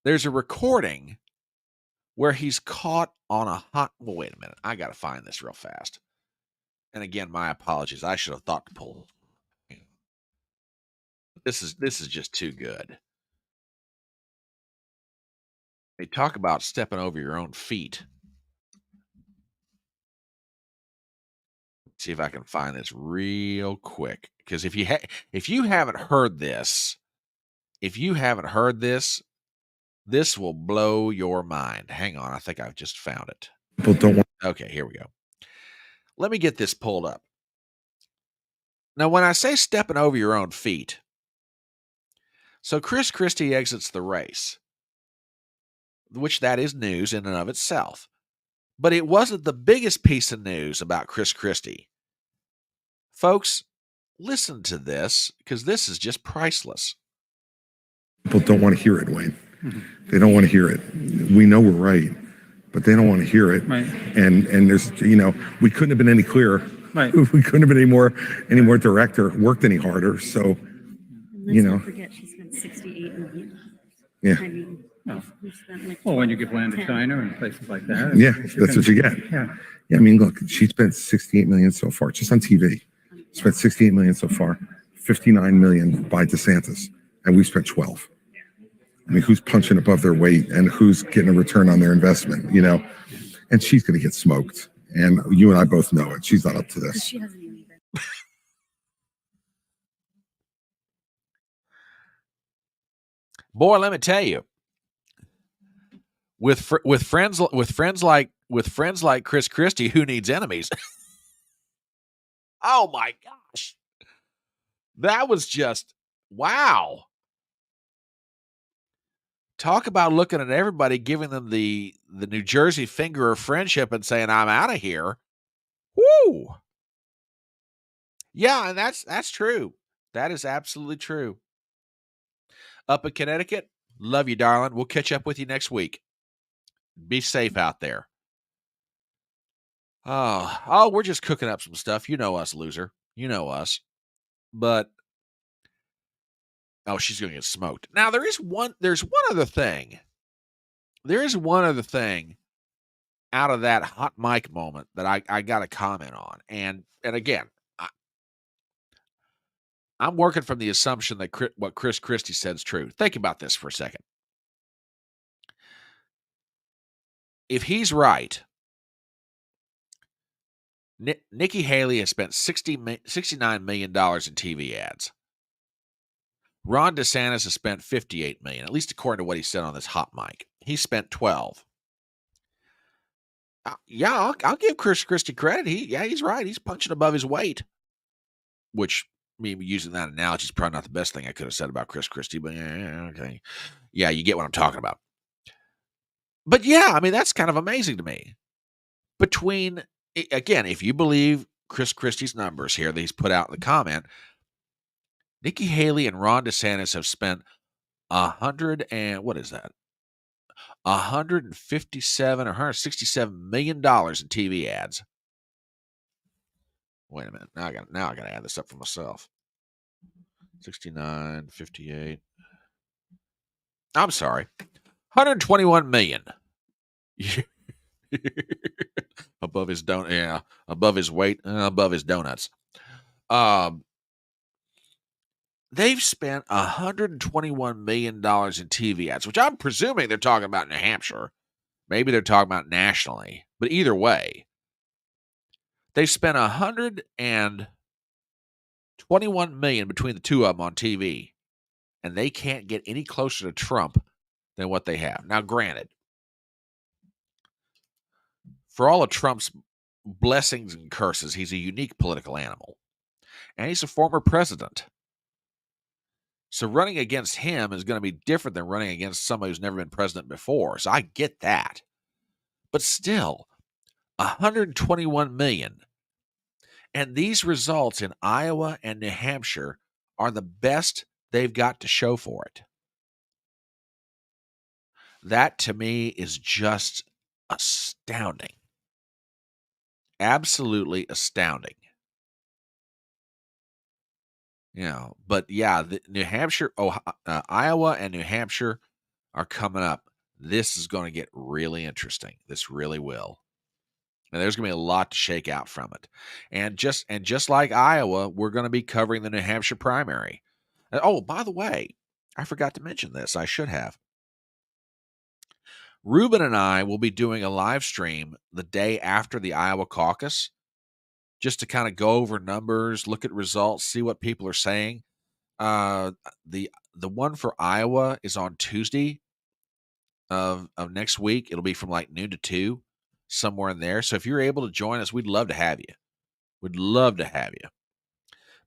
there's a recording where he's caught on a hot. Well, wait a minute. I got to find this real fast. And again, my apologies. I should have thought to pull. This is just too good. They talk about stepping over your own feet. See if I can find this real quick. Because if you haven't heard this, this will blow your mind. Hang on, I think I've just found it. Okay, here we go. Let me get this pulled up. Now, when I say stepping over your own feet, so Chris Christie exits the race, which that is news in and of itself. But it wasn't the biggest piece of news about Chris Christie. Folks, listen to this, because this is just priceless.
People don't want to hear it, Wayne. Mm-hmm. They don't want to hear it. We know we're right, but they don't want to hear it. Right. And there's, we couldn't have been any clearer. Right. We couldn't have been any more direct or worked any harder. So,
let's not forget she spent $68 million.
Yeah.
I mean, we spent like
when you give land to China and places like that.
Yeah, that's what you get. Yeah. I mean, look, she spent $68 million so far, just on TV. Spent $68 million so far, $59 million by DeSantis, and we spent 12. I mean, who's punching above their weight and who's getting a return on their investment, And she's going to get smoked. And you and I both know it. She's not up to this.
She hasn't even been.
Boy, let me tell you, with friends like Chris Christie, who needs enemies? Oh my gosh, that was just wow. Talk about looking at everybody, giving them the New Jersey finger of friendship and saying, I'm out of here. Woo. Yeah, and that's true. That is absolutely true. Up in Connecticut, love you, darling. We'll catch up with you next week. Be safe out there. Oh, we're just cooking up some stuff. You know us, loser. You know us. But she's going to get smoked. Now, there's one other thing. There is one other thing out of that hot mic moment that I got to comment on. And again, I'm working from the assumption that what Chris Christie said is true. Think about this for a second. If he's right, Nikki Haley has spent $69 million in TV ads. Ron DeSantis has spent $58 million, at least according to what he said on this hot mic. He spent 12. Yeah, I'll give Chris Christie credit. He's right. He's punching above his weight. Which, me using that analogy is probably not the best thing I could have said about Chris Christie, but yeah, okay. Yeah, you get what I'm talking about. But yeah, I mean, that's kind of amazing to me. Between, again, if you believe Chris Christie's numbers here that he's put out in the comment, Nikki Haley and Ron DeSantis have spent $157 or $167 million in TV ads. Wait a minute. Now I got to add this up for myself. 69, 58. I'm sorry. 121 million. Above his above his weight, above his donuts. They've spent $121 million in TV ads, which I'm presuming they're talking about New Hampshire. Maybe they're talking about nationally. But either way, they've spent $121 million between the two of them on TV, and they can't get any closer to Trump than what they have. Now, granted, for all of Trump's blessings and curses, he's a unique political animal, and he's a former president. So running against him is going to be different than running against somebody who's never been president before. So I get that. But still, 121 million. And these results in Iowa and New Hampshire are the best they've got to show for it. That to me is just astounding. Absolutely astounding. But yeah, New Hampshire, Iowa and New Hampshire are coming up. This is going to get really interesting. This really will. And there's going to be a lot to shake out from it. And just like Iowa, we're going to be covering the New Hampshire primary. Oh, by the way, I forgot to mention this. I should have. Ruben and I will be doing a live stream the day after the Iowa Caucus, just to kind of go over numbers, look at results, see what people are saying. The one for Iowa is on Tuesday of next week. It'll be from like noon to 2, somewhere in there. So if you're able to join us, we'd love to have you. We'd love to have you.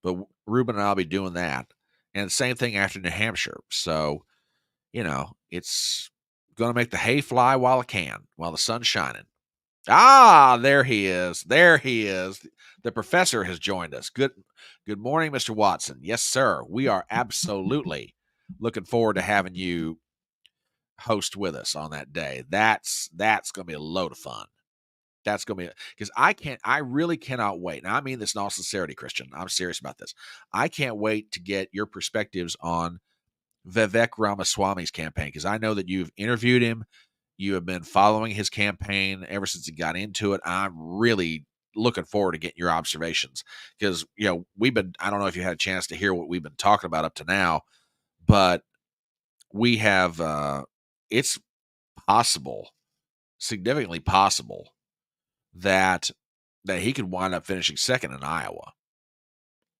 But Ruben and I'll be doing that. And same thing after New Hampshire. So, it's going to make the hay fly while it can, while the sun's shining. Ah, there he is. There he is. The professor has joined us. Good morning, Mr. Watson. Yes, sir. We are absolutely looking forward to having you host with us on that day. That's going to be a load of fun. That's going to be, because I really cannot wait. Now, I mean this in all sincerity, Christian. I'm serious about this. I can't wait to get your perspectives on Vivek Ramaswamy's campaign, because I know that you've interviewed him. You have been following his campaign ever since he got into it. I'm really looking forward to getting your observations, because, I don't know if you had a chance to hear what we've been talking about up to now, but we have, it's possible, significantly possible, that he could wind up finishing second in Iowa.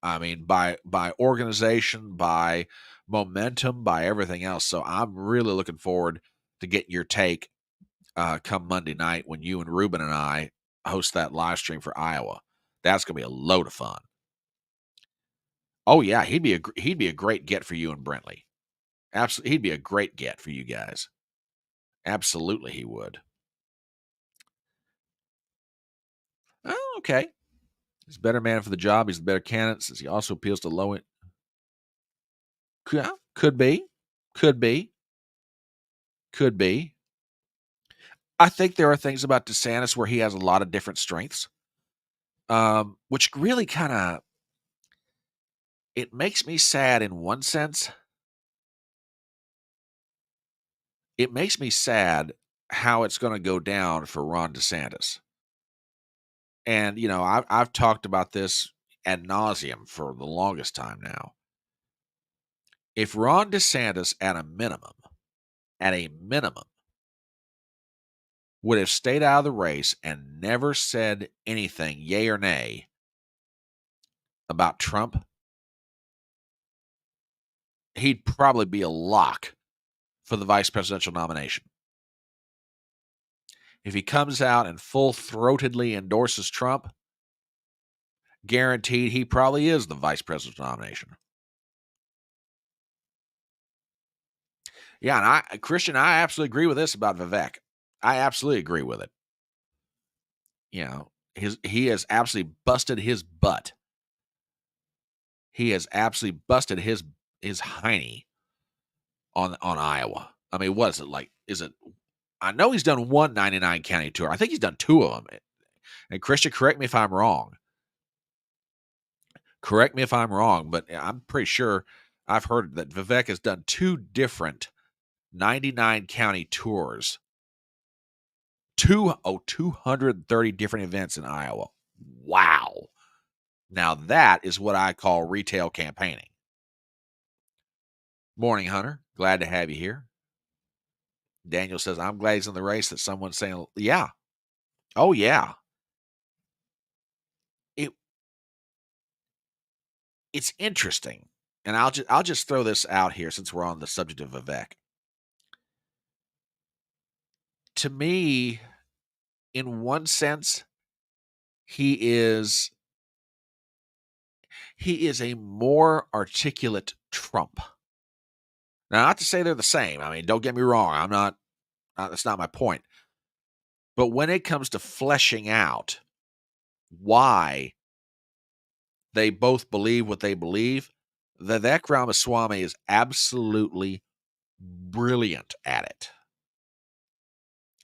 I mean, by organization, by momentum, by everything else. So I'm really looking forward to getting your take come Monday night when you and Ruben and I host that live stream for Iowa. That's going to be a load of fun. Oh yeah, he'd be a great get for you and Brentley. Absolutely, he'd be a great get for you guys. Absolutely, he would. Oh, okay. He's a better man for the job. He's a better candidate since he also appeals to low end. Could be. I think there are things about DeSantis where he has a lot of different strengths, which really kind of, it makes me sad in one sense. It makes me sad how it's going to go down for Ron DeSantis. And, I've talked about this ad nauseum for the longest time now. If Ron DeSantis at a minimum, would have stayed out of the race and never said anything, yay or nay, about Trump, he'd probably be a lock for the vice presidential nomination. If he comes out and full-throatedly endorses Trump, guaranteed he probably is the vice presidential nomination. Yeah, and Christian, I absolutely agree with this about Vivek. I absolutely agree with it. You know, he has absolutely busted his butt. He has absolutely busted his hiney on Iowa. I mean, what is it like? Is it? I know he's done one 99 county tour. I think he's done two of them. And Christian, correct me if I'm wrong. Correct me if I'm wrong, but I'm pretty sure I've heard that Vivek has done two different 99 county tours. 230 different events in Iowa. Wow. Now that is what I call retail campaigning. Morning, Hunter. Glad to have you here. Daniel says, I'm glad he's in the race. That someone's saying, yeah. Oh, yeah. It's interesting. And I'll just throw this out here since we're on the subject of Vivek. To me, in one sense, he is a more articulate Trump. Now, not to say they're the same. I mean, don't get me wrong. That's not my point. But when it comes to fleshing out why they both believe what they believe, Vivek Ramaswamy is absolutely brilliant at it.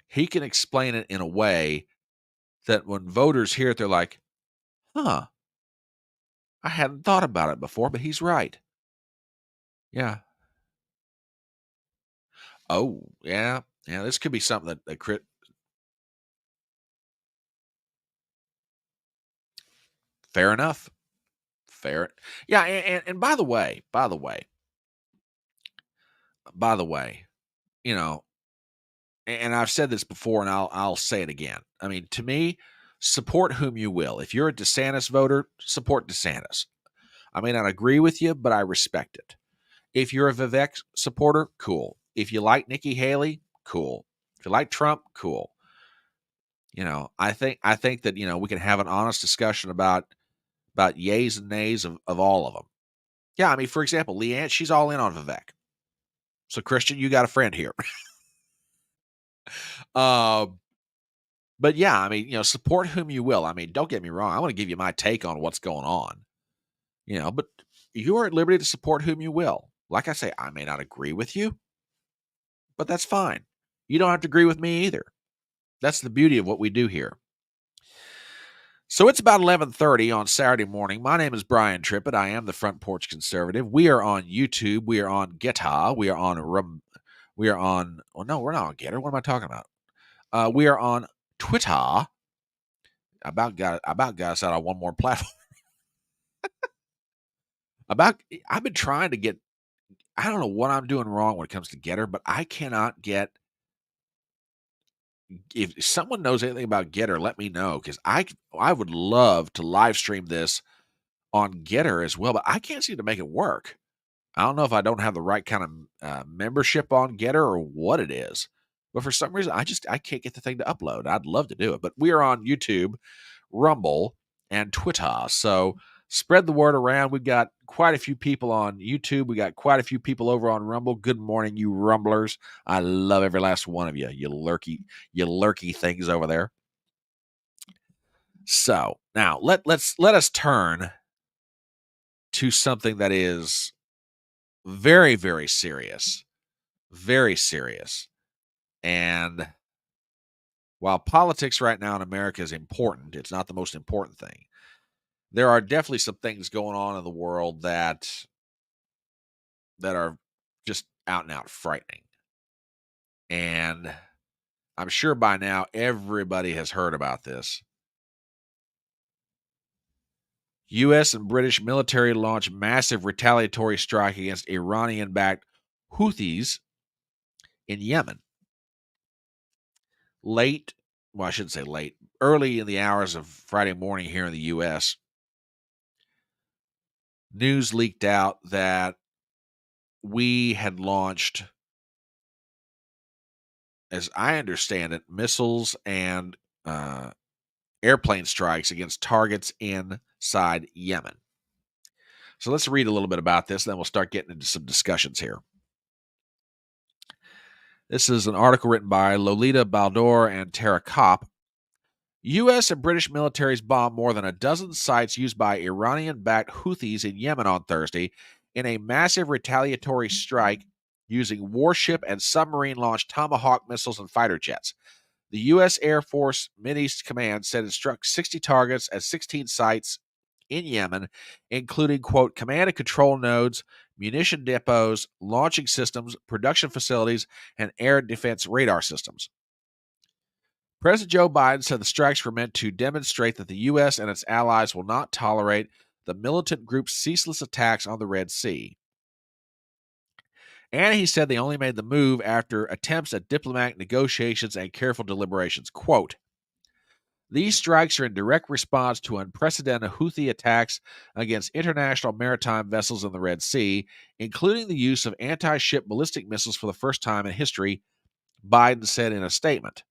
He can explain it in a way that when voters hear it, they're like, huh, I hadn't thought about it before, but he's right. Yeah. Oh, yeah. Yeah, this could be something that fair enough. Fair. Yeah, and by the way, you know, and I've said this before and I'll say it again. I mean, to me, support whom you will. If you're a DeSantis voter, support DeSantis. I may not agree with you, but I respect it. If you're a Vivek supporter, cool. If you like Nikki Haley, cool. If you like Trump, cool. You know, I think that, you know, we can have an honest discussion about yays and nays of all of them. Yeah, I mean, for example, Leanne, she's all in on Vivek. So, Christian, you got a friend here. But yeah, I mean, you know, support whom you will. I mean, don't get me wrong. I want to give you my take on what's going on. You know, but you are at liberty to support whom you will. Like I say, I may not agree with you, but that's fine. You don't have to agree with me either. That's the beauty of what we do here. So it's about 11:30 on Saturday morning. My name is Brian Trippett. I am the Front Porch Conservative. We are on YouTube. We are on Geta. We are on well, no, we're not on Getter. What am I talking about? We are on Twitter. I about got us out on one more platform. I've been trying to get, I don't know what I'm doing wrong when it comes to Getter, but I cannot get, if someone knows anything about Getter, let me know, because I would love to live stream this on Getter as well, but I can't seem to make it work. I don't know if I don't have the right kind of membership on Getter or what it is, but for some reason I can't get the thing to upload. I'd love to do it, but we are on YouTube, Rumble, and Twitter. So spread the word around. We've got quite a few people on YouTube. We got quite a few people over on Rumble. Good morning, you Rumblers. I love every last one of you. You lurky things over there. So now let us turn to something that is very, very serious. Very serious. And while politics right now in America is important, it's not the most important thing. There are definitely some things going on in the world that are just out and out frightening. And I'm sure by now everybody has heard about this. U.S. and British military launch massive retaliatory strike against Iranian-backed Houthis in Yemen. late, well, I shouldn't say late, early in the hours of Friday morning here in the U.S., news leaked out that we had launched, as I understand it, missiles and airplane strikes against targets inside Yemen. So let's read a little bit about this, then we'll start getting into some discussions here. This is an article written by Lolita Baldor and Tara Kopp. U.S. and British militaries bombed more than a dozen sites used by Iranian-backed Houthis in Yemen on Thursday in a massive retaliatory strike using warship and submarine-launched Tomahawk missiles and fighter jets. The U.S. Air Force Mideast Command said it struck 60 targets at 16 sites in Yemen, including, quote, command and control nodes, munition depots, launching systems, production facilities, and air defense radar systems. President Joe Biden said the strikes were meant to demonstrate that the U.S. and its allies will not tolerate the militant group's ceaseless attacks on the Red Sea. And he said they only made the move after attempts at diplomatic negotiations and careful deliberations. Quote, these strikes are in direct response to unprecedented Houthi attacks against international maritime vessels in the Red Sea, including the use of anti-ship ballistic missiles for the first time in history, Biden said in a statement.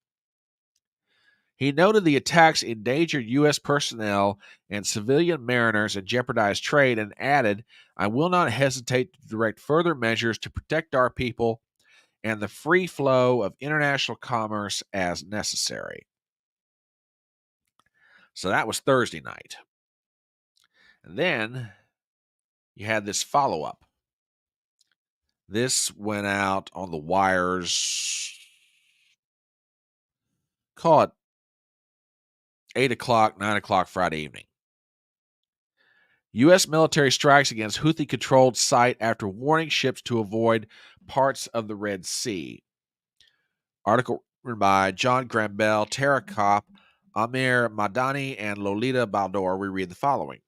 He noted the attacks endangered U.S. personnel and civilian mariners and jeopardized trade, and added, I will not hesitate to direct further measures to protect our people and the free flow of international commerce as necessary. So that was Thursday night. And then you had this follow-up. This went out on the wires, call it 8 o'clock, 9 o'clock Friday evening. U.S. military strikes against Houthi-controlled site after warning ships to avoid parts of the Red Sea. Article written by John Grambel, Tara Kopp, Amir Madani, and Lolita Baldor. We read the following.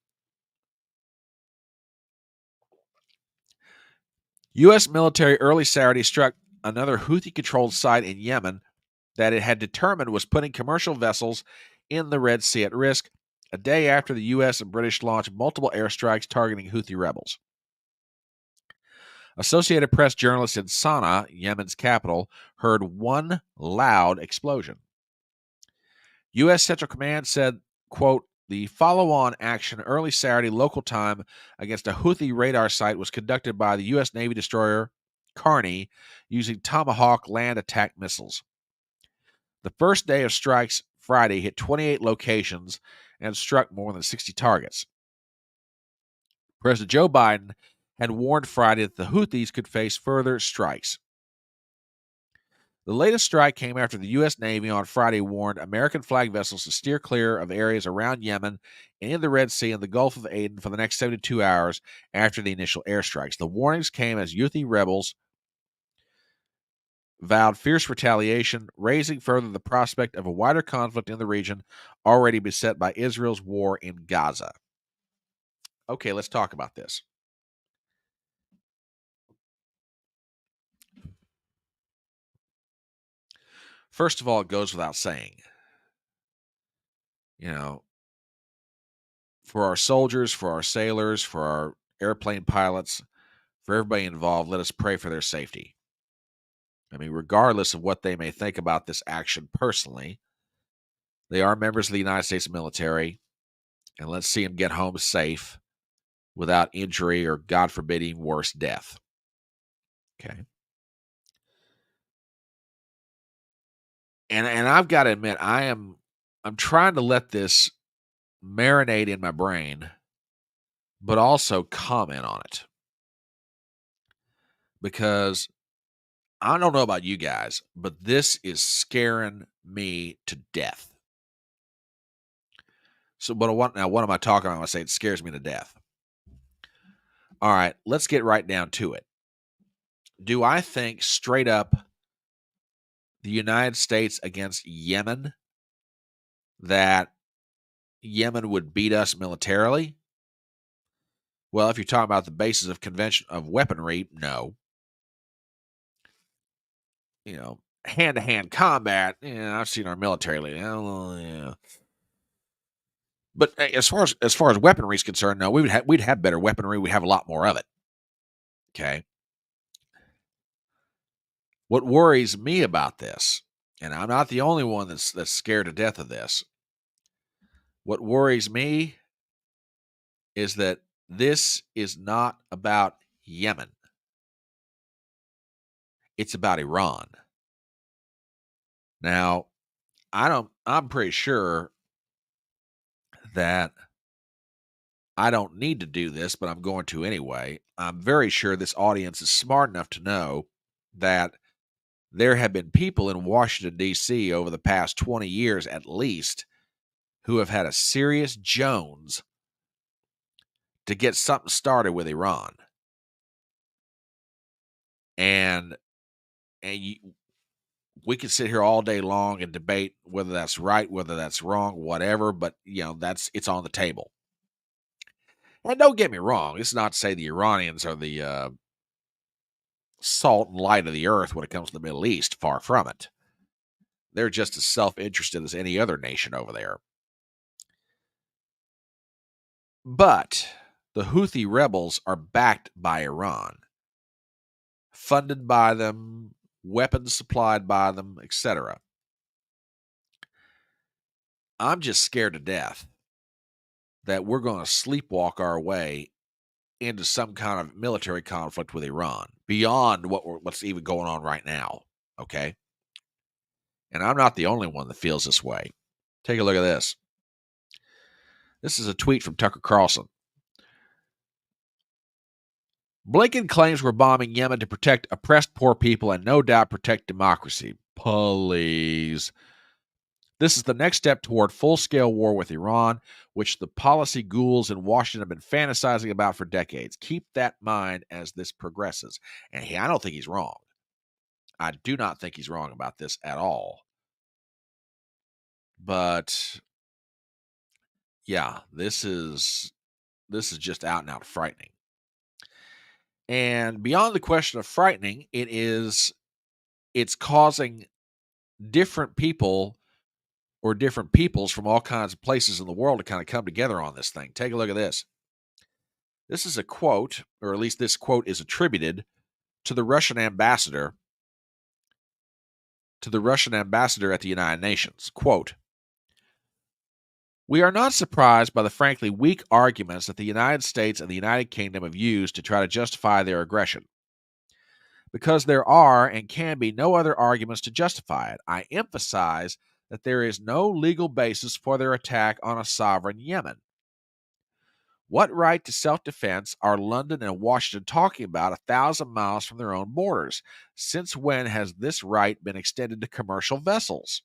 U.S. military early Saturday struck another Houthi-controlled site in Yemen that it had determined was putting commercial vessels in the Red Sea at risk, a day after the U.S. and British launched multiple airstrikes targeting Houthi rebels. Associated Press journalists in Sana'a, Yemen's capital, heard one loud explosion. U.S. Central Command said, quote, the follow-on action early Saturday local time against a Houthi radar site was conducted by the U.S. Navy destroyer Carney using Tomahawk land attack missiles. The first day of strikes Friday hit 28 locations and struck more than 60 targets. President Joe Biden had warned Friday that the Houthis could face further strikes. The latest strike came after the U.S. Navy on Friday warned American flag vessels to steer clear of areas around Yemen and in the Red Sea and the Gulf of Aden for the next 72 hours after the initial airstrikes. The warnings came as Houthi rebels vowed fierce retaliation, raising further the prospect of a wider conflict in the region already beset by Israel's war in Gaza. Okay, let's talk about this. First of all, it goes without saying, for our soldiers, for our sailors, for our airplane pilots, for everybody involved, let us pray for their safety. I mean, regardless of what they may think about this action personally, they are members of the United States military, and let's see them get home safe without injury or, God forbid, even worse, death. Okay. And I've got to admit, I'm trying to let this marinate in my brain, but also comment on it. Because I don't know about you guys, but this is scaring me to death. So, what am I talking about when I say it scares me to death? All right, let's get right down to it. Do I think straight up the United States against Yemen, that Yemen would beat us militarily? Well, if you're talking about the basis of convention of weaponry, no. hand-to-hand combat. Yeah, I've seen our military lately. Oh, yeah. But as far as weaponry is concerned, no, we'd have better weaponry. We'd have a lot more of it. Okay. What worries me about this, and I'm not the only one that's scared to death of this. What worries me is that this is not about Yemen. It's about Iran. Now, I'm pretty sure that I don't need to do this, but I'm going to anyway. I'm very sure this audience is smart enough to know that there have been people in Washington, D.C. over the past 20 years at least who have had a serious Jones to get something started with Iran. And we can sit here all day long and debate whether that's right, whether that's wrong, whatever, but it's on the table. And don't get me wrong, it's not to say the Iranians are the salt and light of the earth when it comes to the Middle East. Far from it. They're just as self-interested as any other nation over there. But the Houthi rebels are backed by Iran, funded by them, weapons supplied by them, etc. I'm just scared to death that we're going to sleepwalk our way into some kind of military conflict with Iran beyond what's even going on right now. Okay. And I'm not the only one that feels this way. Take a look at this. This is a tweet from Tucker Carlson. Blinken claims we're bombing Yemen to protect oppressed poor people and no doubt protect democracy. Please. This is the next step toward full-scale war with Iran, which the policy ghouls in Washington have been fantasizing about for decades. Keep that in mind as this progresses. And I don't think he's wrong. I do not think he's wrong about this at all. But yeah, this is just out and out frightening. And beyond the question of frightening, it's causing different people or different peoples from all kinds of places in the world to kind of come together on this thing. Take a look at this. This is a quote, or at least this quote is attributed to the Russian ambassador at the United Nations. Quote, "We are not surprised by the frankly weak arguments that the United States and the United Kingdom have used to try to justify their aggression. Because there are and can be no other arguments to justify it, I emphasize that there is no legal basis for their attack on a sovereign Yemen. What right to self-defense are London and Washington talking about 1,000 miles from their own borders? Since when has this right been extended to commercial vessels?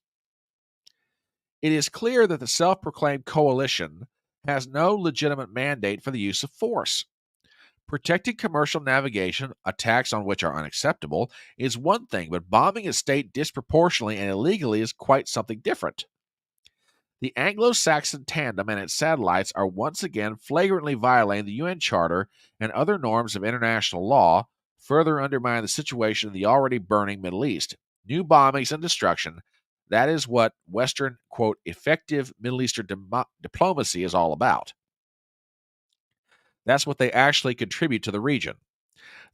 It is clear that the self-proclaimed coalition has no legitimate mandate for the use of force. Protecting commercial navigation, attacks on which are unacceptable, is one thing, but bombing a state disproportionately and illegally is quite something different. The Anglo-Saxon tandem and its satellites are once again flagrantly violating the UN Charter and other norms of international law, further undermining the situation in the already burning Middle East. New bombings and destruction, that is what Western, quote, effective Middle Eastern diplomacy is all about. That's what they actually contribute to the region.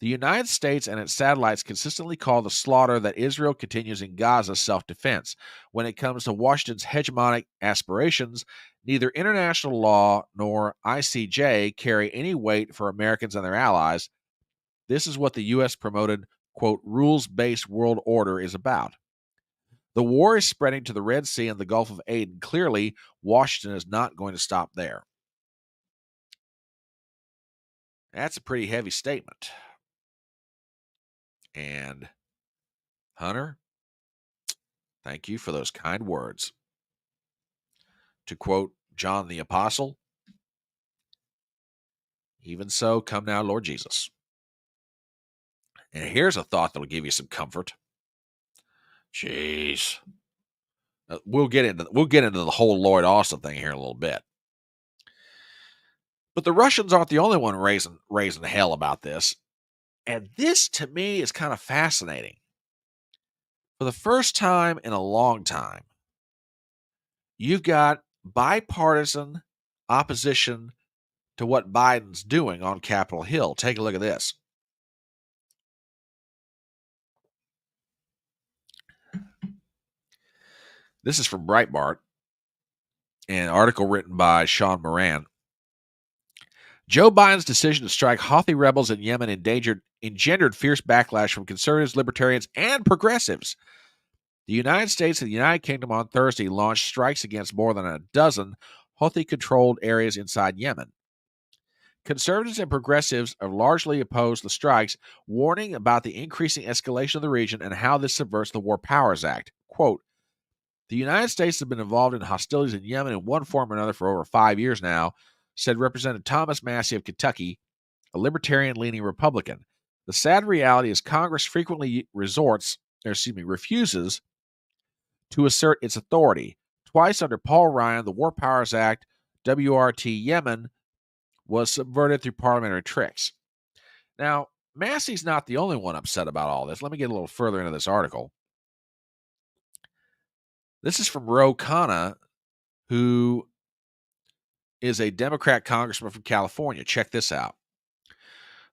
The United States and its satellites consistently call the slaughter that Israel continues in Gaza self-defense. When it comes to Washington's hegemonic aspirations, neither international law nor ICJ carry any weight for Americans and their allies. This is what the U.S. promoted, quote, rules-based world order is about. The war is spreading to the Red Sea and the Gulf of Aden. Clearly, Washington is not going to stop there. That's a pretty heavy statement. And Hunter, thank you for those kind words. To quote John the Apostle, even so, come now, Lord Jesus. And here's a thought that'll give you some comfort. Jeez. We'll get into the whole Lloyd Austin thing here in a little bit. But the Russians aren't the only one raising hell about this. And this, to me, is kind of fascinating. For the first time in a long time, you've got bipartisan opposition to what Biden's doing on Capitol Hill. Take a look at this. This is from Breitbart, an article written by Sean Moran. Joe Biden's decision to strike Houthi rebels in Yemen engendered fierce backlash from conservatives, libertarians, and progressives. The United States and the United Kingdom on Thursday launched strikes against more than a dozen Houthi-controlled areas inside Yemen. Conservatives and progressives have largely opposed the strikes, warning about the increasing escalation of the region and how this subverts the War Powers Act. Quote, the United States has been involved in hostilities in Yemen in one form or another for over 5 years now, said Representative Thomas Massey of Kentucky, a libertarian-leaning Republican. The sad reality is Congress frequently refuses to assert its authority. Twice under Paul Ryan, the War Powers Act, WRT Yemen, was subverted through parliamentary tricks. Now, Massey's not the only one upset about all this. Let me get a little further into this article. This is from Ro Khanna, who is a Democrat congressman from California. Check this out.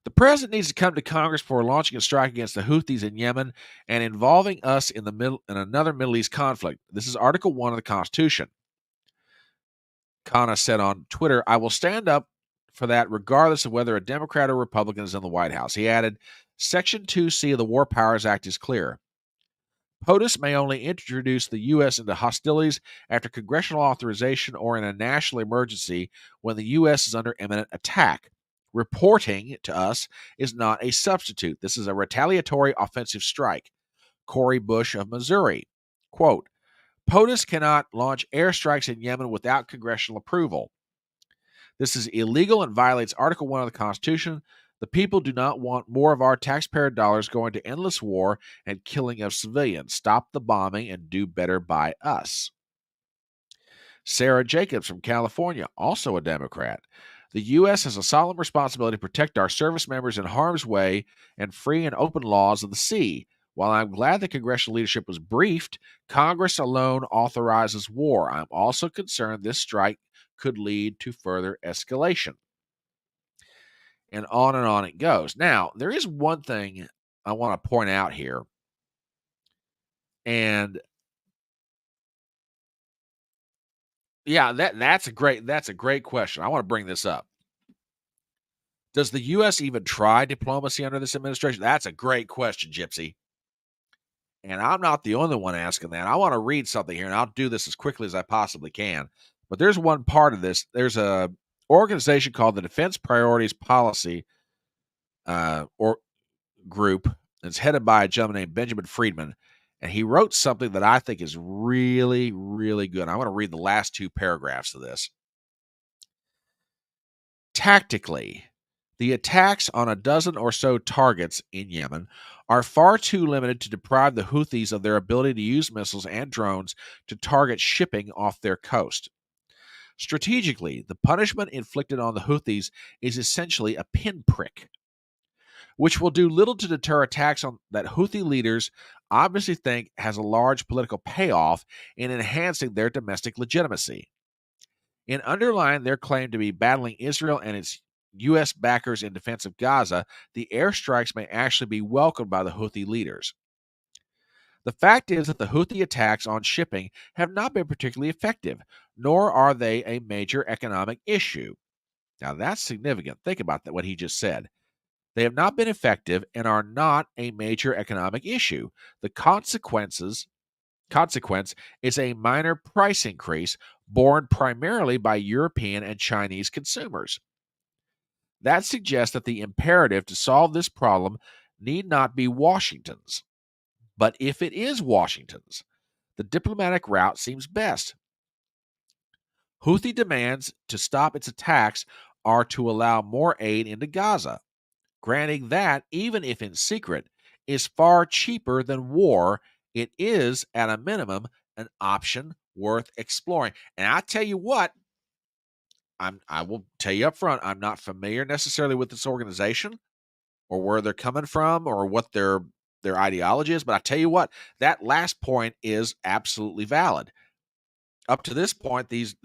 The president needs to come to Congress before launching a strike against the Houthis in Yemen and involving us in another Middle East conflict. This is Article 1 of the Constitution. Khanna said on Twitter, I will stand up for that regardless of whether a Democrat or Republican is in the White House. He added, Section 2C of the War Powers Act is clear. POTUS may only introduce the U.S. into hostilities after congressional authorization or in a national emergency when the U.S. is under imminent attack. Reporting to us is not a substitute. This is a retaliatory offensive strike. Cori Bush of Missouri. Quote, POTUS cannot launch airstrikes in Yemen without congressional approval. This is illegal and violates Article 1 of the Constitution. The people do not want more of our taxpayer dollars going to endless war and killing of civilians. Stop the bombing and do better by us. Sarah Jacobs from California, also a Democrat. The U.S. has a solemn responsibility to protect our service members in harm's way and free and open laws of the sea. While I'm glad the congressional leadership was briefed, Congress alone authorizes war. I'm also concerned this strike could lead to further escalation. And on it goes. Now, there is one thing I want to point out here. And yeah, that's a great question. I want to bring this up. Does the U.S. even try diplomacy under this administration? That's a great question, Gypsy. And I'm not the only one asking that. I want to read something here, and I'll do this as quickly as I possibly can. But there's one part of this. There's a organization called the Defense Priorities Policy or Group. It's headed by a gentleman named Benjamin Friedman. And he wrote something that I think is really, really good. I want to read the last two paragraphs of this. Tactically, the attacks on a dozen or so targets in Yemen are far too limited to deprive the Houthis of their ability to use missiles and drones to target shipping off their coast. Strategically, the punishment inflicted on the Houthis is essentially a pinprick, which will do little to deter attacks on that Houthi leaders obviously think has a large political payoff in enhancing their domestic legitimacy. In underlying their claim to be battling Israel and its U.S. backers in defense of Gaza, the airstrikes may actually be welcomed by the Houthi leaders. The fact is that the Houthi attacks on shipping have not been particularly effective, nor are they a major economic issue. Now that's significant. Think about that, what he just said. They have not been effective and are not a major economic issue. The consequence is a minor price increase borne primarily by European and Chinese consumers. That suggests that the imperative to solve this problem need not be Washington's. But if it is Washington's, the diplomatic route seems best. Houthi demands to stop its attacks are to allow more aid into Gaza. Granting that, even if in secret, is far cheaper than war, it is, at a minimum, an option worth exploring. And I tell you what, I will tell you up front, I'm not familiar necessarily with this organization or where they're coming from or what their their ideology is. But I tell you what, that last point is absolutely valid. Up to this point, these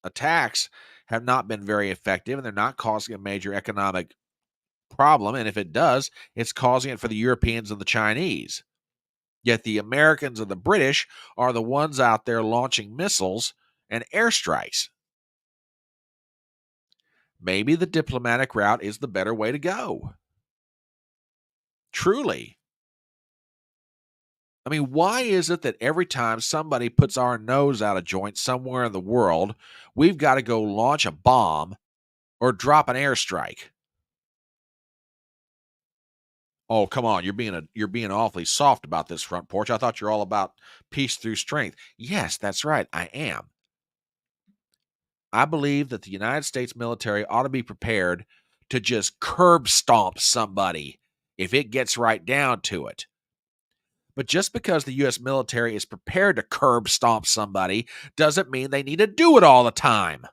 attacks have not been very effective, and they're not causing a major economic problem. And if it does, it's causing it for the Europeans and the Chinese. Yet the Americans and the British are the ones out there launching missiles and airstrikes. Maybe the diplomatic route is the better way to go. Truly. I mean, why is it that every time somebody puts our nose out of joint somewhere in the world, we've got to go launch a bomb or drop an airstrike? Oh, come on, you're being awfully soft about this, Front Porch. I thought you're all about peace through strength. Yes, that's right, I am. I believe that the United States military ought to be prepared to just curb stomp somebody if it gets right down to it. But just because the U.S. military is prepared to curb stomp somebody doesn't mean they need to do it all the time.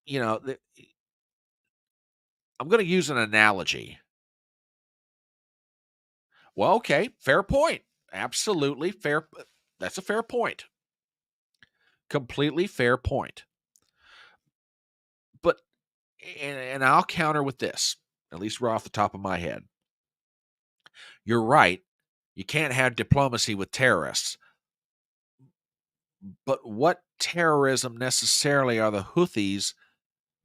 You know, I'm going to use an analogy. Well, okay, fair point. Absolutely fair. That's a fair point. Completely fair point. But, and I'll counter with this, at least right off the top of my head. You're right. You can't have diplomacy with terrorists. But what terrorism necessarily are the Houthis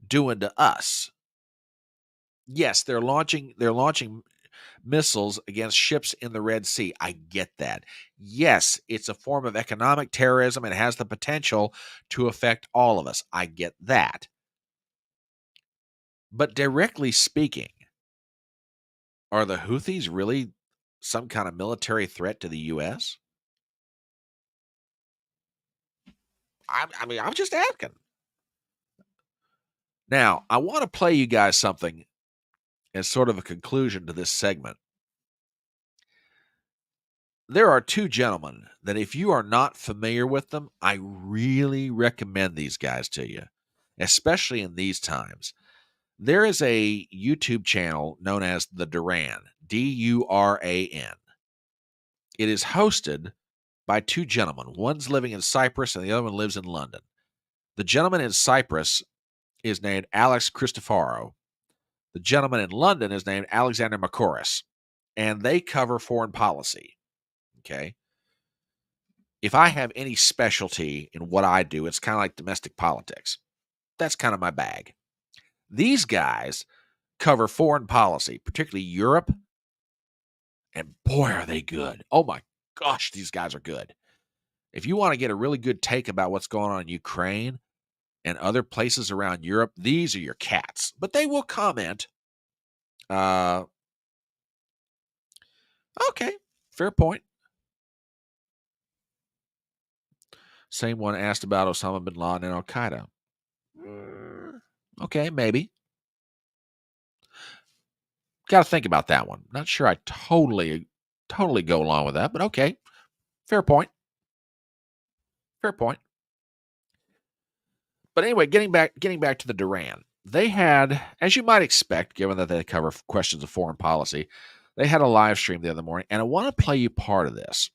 doing to us? Yes, they're launching missiles against ships in the Red Sea. I get that. Yes, it's a form of economic terrorism and has the potential to affect all of us. I get that. But directly speaking, are the Houthis really some kind of military threat to the U.S.? I mean, I'm just asking. Now, I want to play you guys something as sort of a conclusion to this segment. There are two gentlemen that if you are not familiar with them, I really recommend these guys to you, especially in these times. There is a YouTube channel known as The Duran, D-U-R-A-N. It is hosted by two gentlemen. One's living in Cyprus and the other one lives in London. The gentleman in Cyprus is named Alex Christoforou. The gentleman in London is named Alexander Makoris, and they cover foreign policy. Okay. If I have any specialty in what I do, it's kind of like domestic politics. That's kind of my bag. These guys cover foreign policy, particularly Europe, and boy, are they good. Oh my gosh, these guys are good. If you want to get a really good take about what's going on in Ukraine and other places around Europe, these are your cats. But they will comment. Okay, fair point. Same one asked about Osama bin Laden and Al-Qaeda. Okay, maybe. Got to think about that one. Not sure I totally go along with that, but okay. Fair point. Fair point. But anyway, getting back to the Duran. They had, as you might expect, given that they cover questions of foreign policy, they had a live stream the other morning, and I want to play you part of this.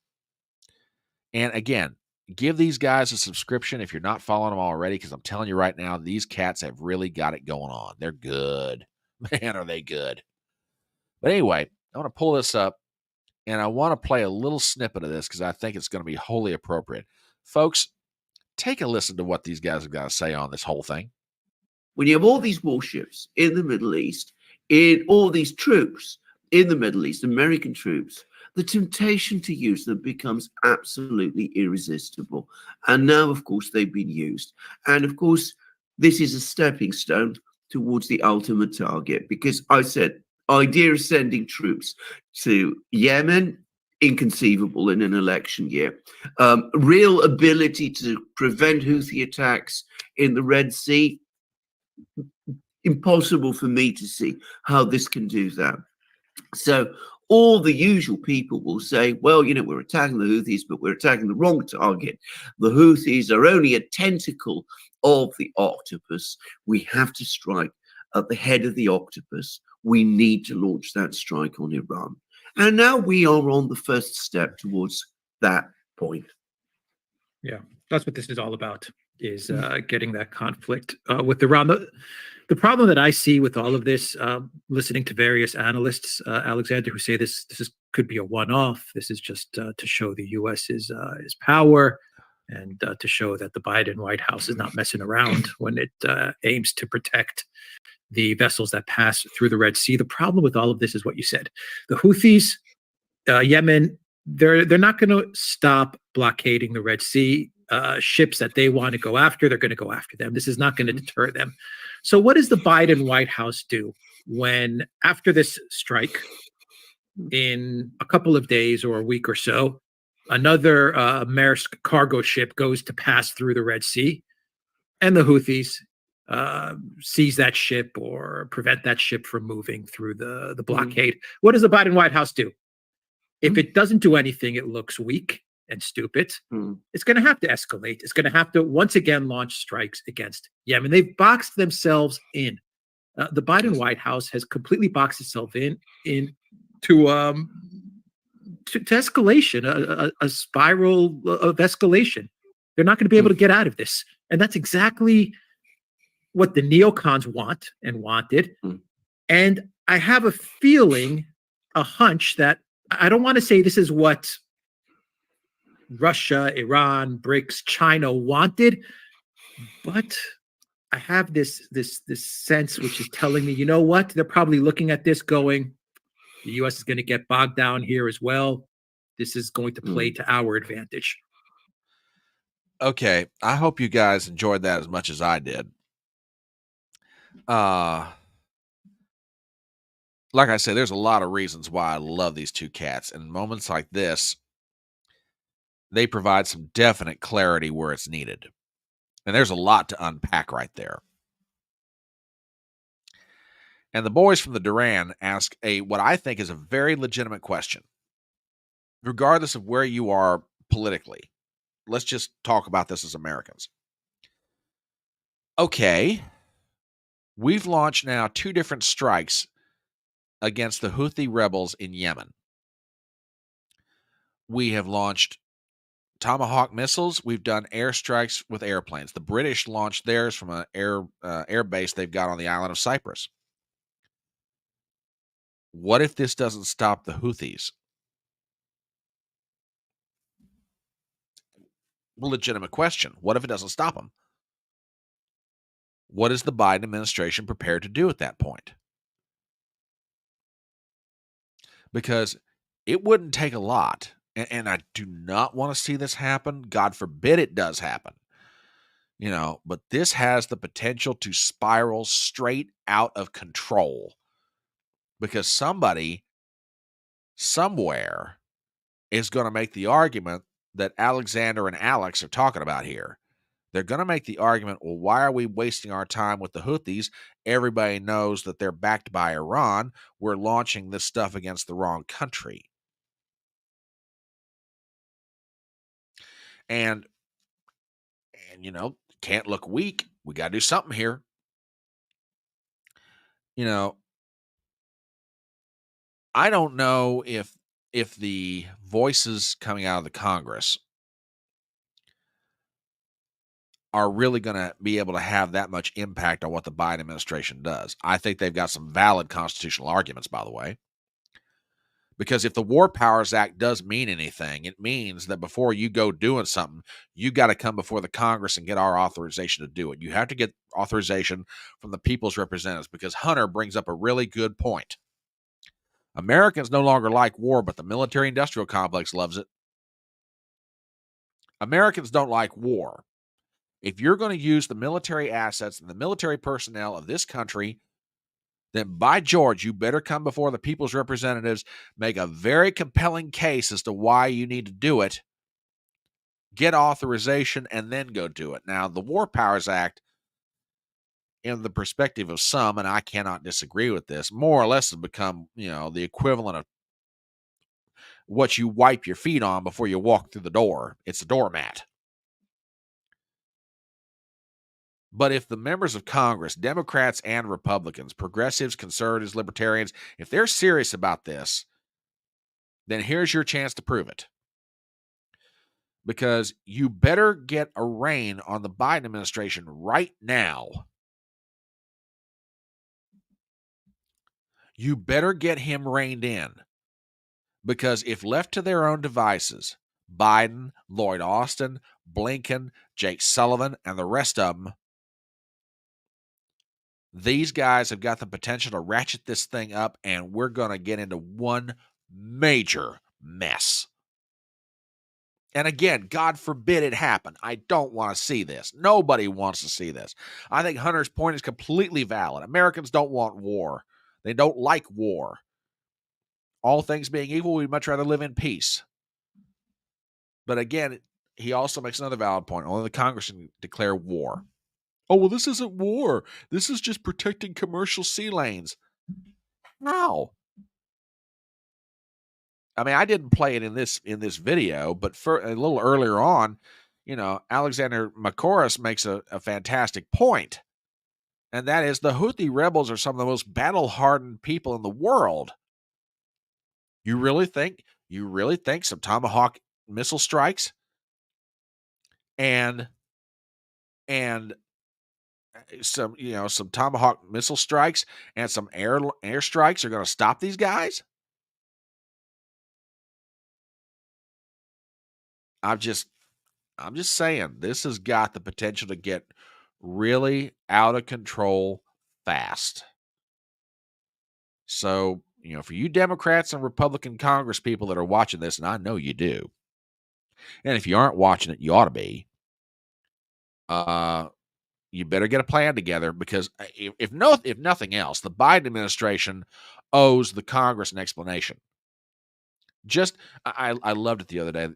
And again, give these guys a subscription if you're not following them already, because I'm telling you right now, these cats have really got it going on. They're good. Man, are they good. But anyway, I want to pull this up, and I want to play a little snippet of this because I think it's going to be wholly appropriate. Folks, take a listen to what these guys have got to say on this whole thing.
When you have all these warships in the Middle East, in all these troops in the Middle East, American troops, the temptation to use them becomes absolutely irresistible. And now, of course, they've been used. And of course, this is a stepping stone towards the ultimate target, because I said, idea of sending troops to Yemen, inconceivable in an election year. Real ability to prevent Houthi attacks in the Red Sea, impossible for me to see how this can do that. So all the usual people will say, well, you know, we're attacking the Houthis, but we're attacking the wrong target. The Houthis are only a tentacle of the octopus. We have to strike at the head of the octopus, we need to launch that strike on Iran. And now we are on the first step towards that point.
Yeah, that's what this is all about, is getting that conflict with Iran. The problem that I see with all of this, listening to various analysts, Alexander, who say this could be a one-off. This is just to show the U.S.'s power and to show that the Biden White House is not messing around when it aims to protect the vessels that pass through the Red Sea. The problem with all of this is what you said. The Houthis, Yemen, they're not going to stop blockading the Red Sea. Ships that they want to go after, they're going to go after them. This is not going to deter them. So what does the Biden White House do when, after this strike, in a couple of days or a week or so, another Maersk cargo ship goes to pass through the Red Sea, and the Houthis seize that ship or prevent that ship from moving through the blockade? What does the Biden White House do? If it doesn't do anything, it looks weak and stupid. It's going to have to escalate. It's going to have to once again launch strikes against Yemen. They've boxed themselves in. The Biden White House has completely boxed itself in to escalation, a spiral of escalation. They're not going to be able to get out of this, and that's exactly what the neocons want and wanted. And I have a feeling, a hunch, that I don't want to say this is what Russia, Iran, BRICS, China wanted, but I have this sense which is telling me, you know what? They're probably looking at this going, the U.S. is going to get bogged down here as well. This is going to play to our advantage.
Okay, I hope you guys enjoyed that as much as I did. Like I said, there's a lot of reasons why I love these two cats, and moments like this, they provide some definite clarity where it's needed. And there's a lot to unpack right there. And the boys from the Duran ask what I think is a very legitimate question. Regardless of where you are politically, let's just talk about this as Americans. Okay, we've launched now 2 different strikes against the Houthi rebels in Yemen. We have launched Tomahawk missiles. We've done airstrikes with airplanes. The British launched theirs from an air base they've got on the island of Cyprus. What if this doesn't stop the Houthis? Legitimate question. What if it doesn't stop them? What is the Biden administration prepared to do at that point? Because it wouldn't take a lot. And I do not want to see this happen. God forbid it does happen. But this has the potential to spiral straight out of control. Because somebody, somewhere, is going to make the argument that Alexander and Alex are talking about here. They're going to make the argument, well, why are we wasting our time with the Houthis? Everybody knows that they're backed by Iran. We're launching this stuff against the wrong country. And can't look weak. We got to do something here. I don't know if the voices coming out of the Congress are really going to be able to have that much impact on what the Biden administration does. I think they've got some valid constitutional arguments, by the way. Because if the War Powers Act does mean anything, it means that before you go doing something, you got to come before the Congress and get our authorization to do it. You have to get authorization from the people's representatives, because Hunter brings up a really good point. Americans no longer like war, but the military-industrial complex loves it. Americans don't like war. If you're going to use the military assets and the military personnel of this country, then by George, you better come before the people's representatives, make a very compelling case as to why you need to do it, get authorization, and then go do it. Now, the War Powers Act, in the perspective of some, and I cannot disagree with this, more or less has become, the equivalent of what you wipe your feet on before you walk through the door. It's a doormat. But if the members of Congress, Democrats and Republicans, progressives, conservatives, libertarians, if they're serious about this, then here's your chance to prove it. Because you better get a rein on the Biden administration right now. You better get him reined in. Because if left to their own devices, Biden, Lloyd Austin, Blinken, Jake Sullivan, and the rest of them, these guys have got the potential to ratchet this thing up, and we're going to get into one major mess. And again, God forbid it happen. I don't want to see this. Nobody wants to see this. I think Hunter's point is completely valid. Americans don't want war. They don't like war. All things being equal, we'd much rather live in peace. But again, he also makes another valid point. Only the Congress can declare war. Oh, well, this isn't war. This is just protecting commercial sea lanes. How? I mean, I didn't play it in this video, but for a little earlier on, Alexander Macoris makes a fantastic point. And that is the Houthi rebels are some of the most battle-hardened people in the world. You really think some Tomahawk missile strikes and some Tomahawk missile strikes and some air strikes are going to stop these guys? I'm just saying, this has got the potential to get really out of control fast. So, for you Democrats and Republican Congress people that are watching this, and I know you do, and if you aren't watching it, you ought to be, you better get a plan together, because if nothing else, the Biden administration owes the Congress an explanation. I loved it the other day.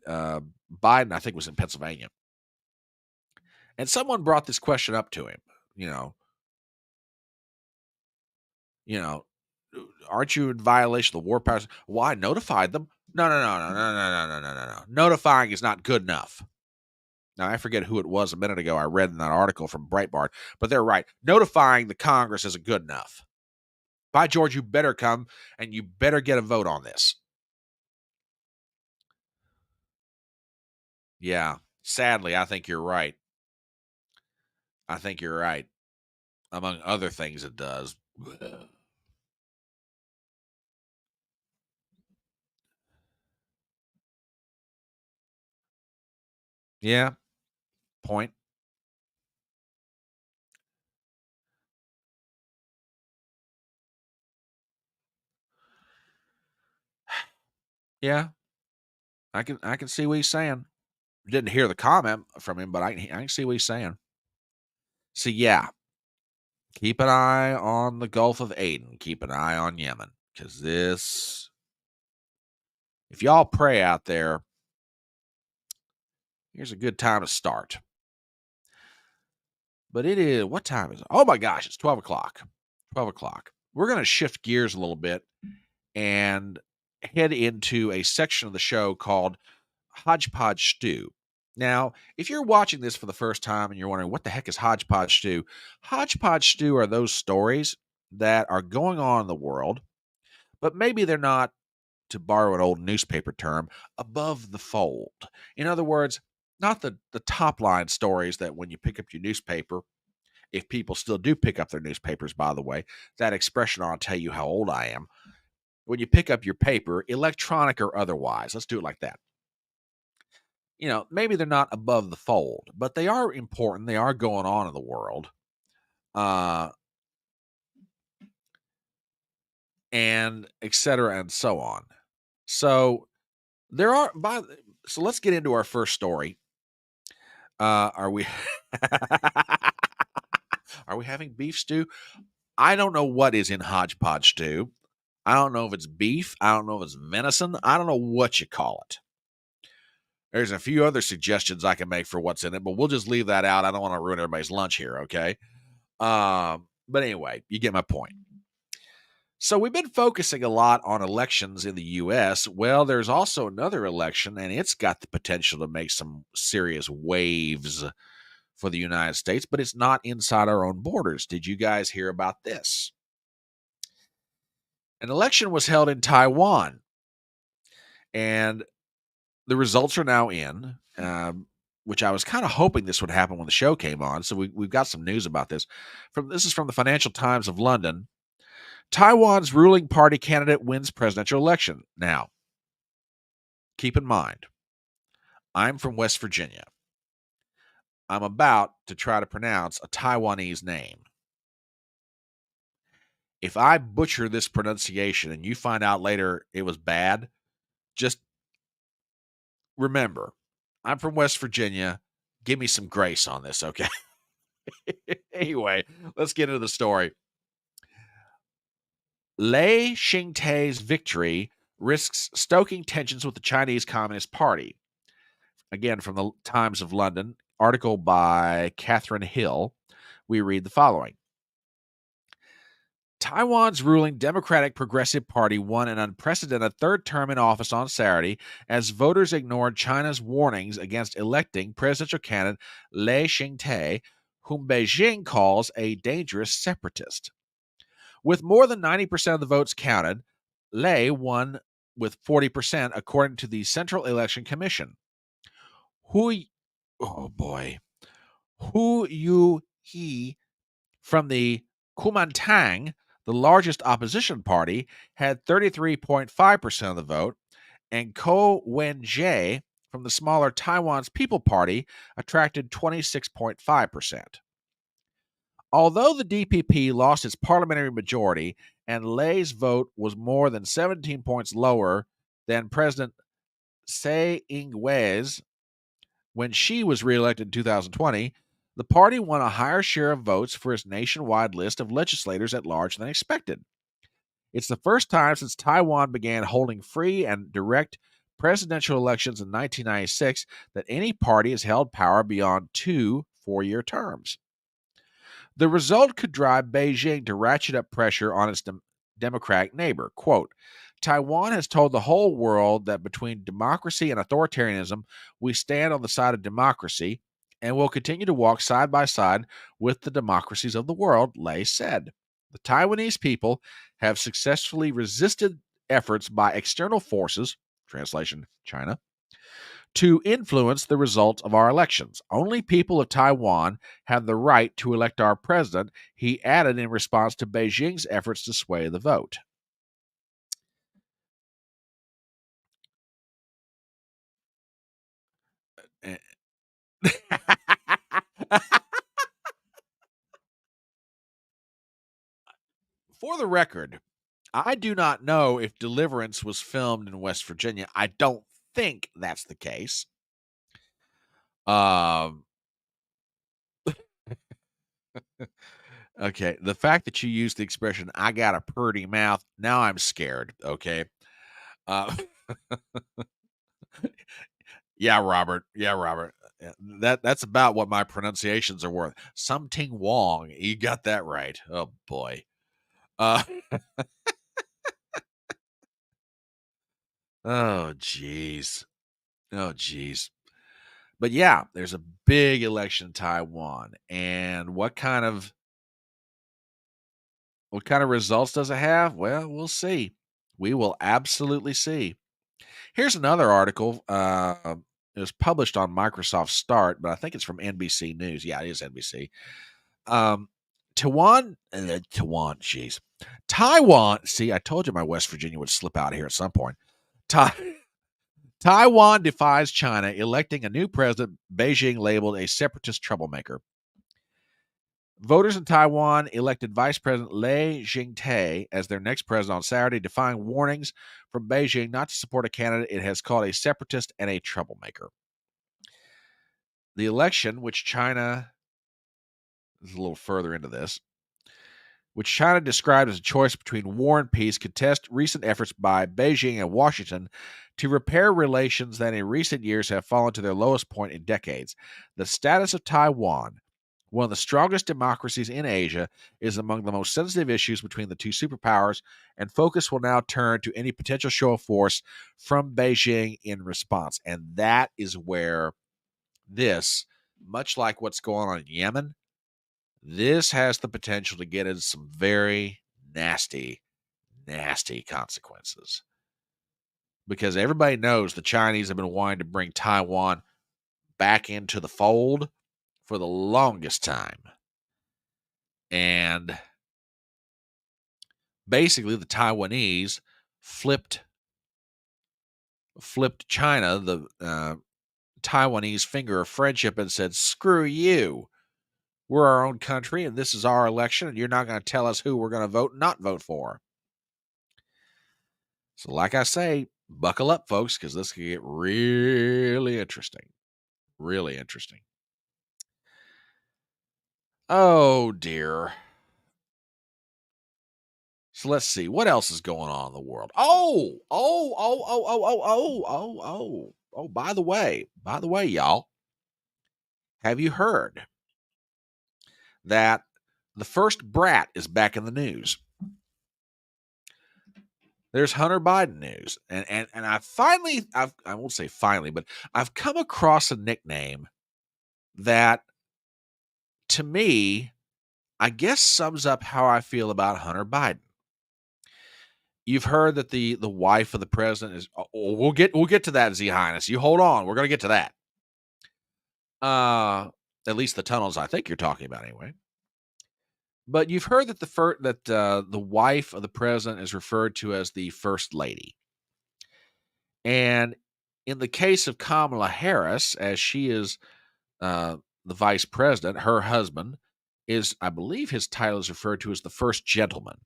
Biden, I think, was in Pennsylvania, and someone brought this question up to him. Aren't you in violation of the war powers? Well, I notified them. No. Notifying is not good enough. Now, I forget who it was a minute ago I read in that article from Breitbart, but they're right. Notifying the Congress isn't good enough. By George, you better come and you better get a vote on this. Yeah, sadly, I think you're right. Among other things it does. Yeah, point. Yeah, I can see what he's saying. Didn't hear the comment from him, but I can see what he's saying. So yeah, keep an eye on the Gulf of Aden. Keep an eye on Yemen, because if y'all pray out there, here's a good time to start. But what time is it? Oh my gosh, it's 12 o'clock. 12 o'clock. We're going to shift gears a little bit and head into a section of the show called HodgePodge Stew. Now, if you're watching this for the first time and you're wondering what the heck is HodgePodge Stew, HodgePodge Stew are those stories that are going on in the world, but maybe they're not, to borrow an old newspaper term, above the fold. In other words, not the top line stories that when you pick up your newspaper, if people still do pick up their newspapers, by the way, that expression ought to tell you how old I am. When you pick up your paper, electronic or otherwise, let's do it like that. Maybe they're not above the fold, but they are important. They are going on in the world. And et cetera and so on. So so let's get into our first story. Are we having beef stew? I don't know what is in HodgePodge Stew. I don't know if it's beef. I don't know if it's venison. I don't know what you call it. There's a few other suggestions I can make for what's in it, but we'll just leave that out. I don't want to ruin everybody's lunch here, okay? But anyway, you get my point. So we've been focusing a lot on elections in the U.S. Well, there's also another election, and it's got the potential to make some serious waves for the United States, but it's not inside our own borders. Did you guys hear about this? An election was held in Taiwan, and the results are now in, which I was kind of hoping this would happen when the show came on. So we've got some news about this. This is from the Financial Times of London. Taiwan's ruling party candidate wins presidential election. Now, keep in mind, I'm from West Virginia. I'm about to try to pronounce a Taiwanese name. If I butcher this pronunciation and you find out later it was bad, just remember, I'm from West Virginia. Give me some grace on this, okay? Anyway, let's get into the story. Lai Ching-te's victory risks stoking tensions with the Chinese Communist Party. Again, from the Times of London, article by Catherine Hill, we read the following. Taiwan's ruling Democratic Progressive Party won an unprecedented third term in office on Saturday as voters ignored China's warnings against electing presidential candidate Lai Ching-te, whom Beijing calls a dangerous separatist. With more than 90% of the votes counted, Lai won with 40%, according to the Central Election Commission. Hu Yu-he from the Kuomintang, the largest opposition party, had 33.5% of the vote, and Ko Wen-je from the smaller Taiwan's People Party attracted 26.5%. Although the DPP lost its parliamentary majority and Lai's vote was more than 17 points lower than President Tsai Ing-wen's when she was reelected in 2020, the party won a higher share of votes for its nationwide list of legislators at large than expected. It's the first time since Taiwan began holding free and direct presidential elections in 1996 that any party has held power beyond 2 four-year terms. The result could drive Beijing to ratchet up pressure on its democratic neighbor. Quote, Taiwan has told the whole world that between democracy and authoritarianism, we stand on the side of democracy and will continue to walk side by side with the democracies of the world, Lai said. The Taiwanese people have successfully resisted efforts by external forces, translation, China, to influence the results of our elections. Only people of Taiwan have the right to elect our president, he added in response to Beijing's efforts to sway the vote. For the record, I do not know if Deliverance was filmed in West Virginia. I don't think that's the case. Okay, the fact that you used the expression, I got a purty mouth, now I'm scared, okay? Yeah, Robert. That's about what my pronunciations are worth. Something Wong. You got that right. Oh, boy. Oh, jeez. Oh, jeez. But yeah, there's a big election in Taiwan. And what kind of results does it have? Well, we'll see. We will absolutely see. Here's another article. It was published on Microsoft Start, but I think it's from NBC News. Yeah, it is NBC. Taiwan. See, I told you my West Virginia would slip out here at some point. Taiwan defies China, electing a new president Beijing labeled a separatist troublemaker. Voters in Taiwan elected Vice President Lai Ching-te as their next president on Saturday, defying warnings from Beijing not to support a candidate it has called a separatist and a troublemaker. The election, which China is a little further into this, which China described as a choice between war and peace, could test recent efforts by Beijing and Washington to repair relations that in recent years have fallen to their lowest point in decades. The status of Taiwan, one of the strongest democracies in Asia, is among the most sensitive issues between the two superpowers, and focus will now turn to any potential show of force from Beijing in response. And that is where this much like what's going on in Yemen, this has the potential to get into some very nasty, nasty consequences. Because everybody knows the Chinese have been wanting to bring Taiwan back into the fold for the longest time. And basically the Taiwanese flipped China the Taiwanese finger of friendship and said, screw you. We're our own country, and this is our election, and you're not going to tell us who we're going to vote and not vote for. So like I say, buckle up, folks, because this can get really interesting. Really interesting. Oh, dear. So let's see. What else is going on in the world? By the way, y'all, have you heard that the first brat is back in the news? There's Hunter Biden news. And I won't say finally, but I've come across a nickname that, to me, I guess sums up how I feel about Hunter Biden. You've heard that the wife of the president is. We'll get to that, Z Highness. You hold on. We're going to get to that. At least the tunnels I think you're talking about, anyway. But you've heard that the wife of the president is referred to as the first lady, and in the case of Kamala Harris, as she is the vice president, her husband is, I believe, his title is referred to as the first gentleman.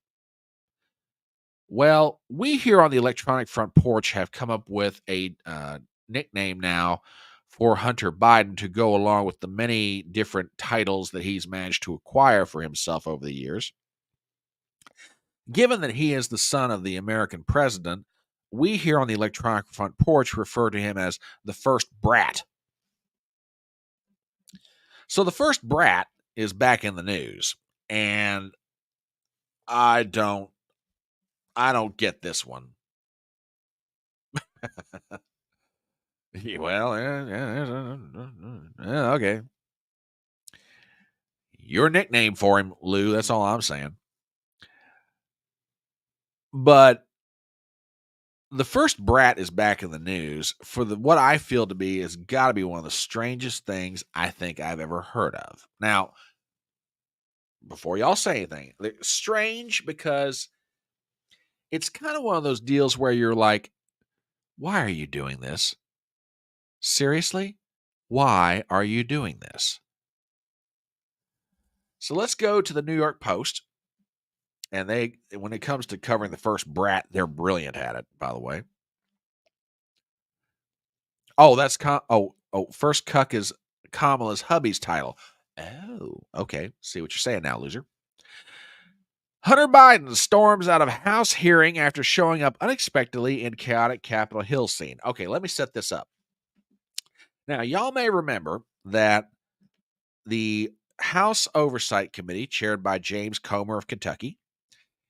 Well, we here on the Electronic Front Porch have come up with a nickname now for Hunter Biden to go along with the many different titles that he's managed to acquire for himself over the years. Given that he is the son of the American president, we here on the Electronic Front Porch refer to him as the first brat. So the first brat is back in the news, and I don't get this one. Well, okay. Your nickname for him, Lou, that's all I'm saying. But the first brat is back in the news for what I feel to be has got to be one of the strangest things I think I've ever heard of. Now, before y'all say anything, strange because it's kind of one of those deals where you're like, why are you doing this? Seriously? Why are you doing this? So let's go to the New York Post. And when it comes to covering the first brat, they're brilliant at it, by the way. Oh, first cuck is Kamala's hubby's title. Oh, okay. See what you're saying now, loser. Hunter Biden storms out of House hearing after showing up unexpectedly in chaotic Capitol Hill scene. Okay, let me set this up. Now, y'all may remember that the House Oversight Committee, chaired by James Comer of Kentucky,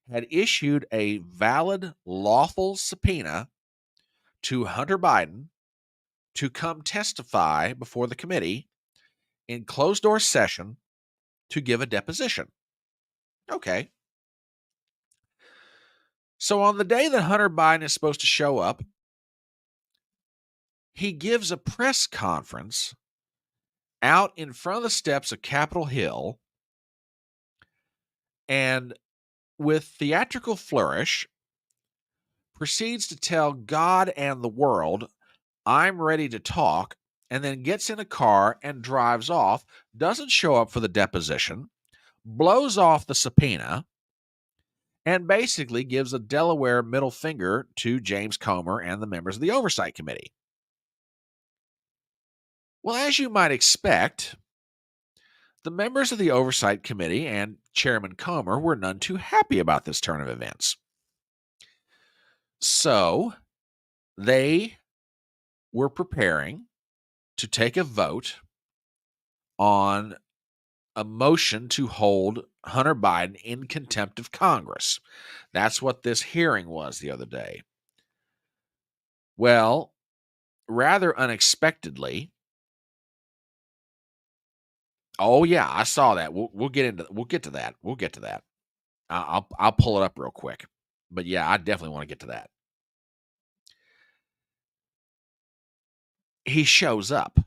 had issued a valid, lawful subpoena to Hunter Biden to come testify before the committee in closed-door session to give a deposition. Okay. So on the day that Hunter Biden is supposed to show up, he gives a press conference out in front of the steps of Capitol Hill, and with theatrical flourish, proceeds to tell God and the world, I'm ready to talk, and then gets in a car and drives off, doesn't show up for the deposition, blows off the subpoena, and basically gives a Delaware middle finger to James Comer and the members of the Oversight Committee. Well, as you might expect, the members of the Oversight Committee and Chairman Comer were none too happy about this turn of events. So they were preparing to take a vote on a motion to hold Hunter Biden in contempt of Congress. That's what this hearing was the other day. Well, rather unexpectedly, Oh yeah, I saw that. We'll get to that. We'll get to that. I'll pull it up real quick. But yeah, I definitely want to get to that. He shows up.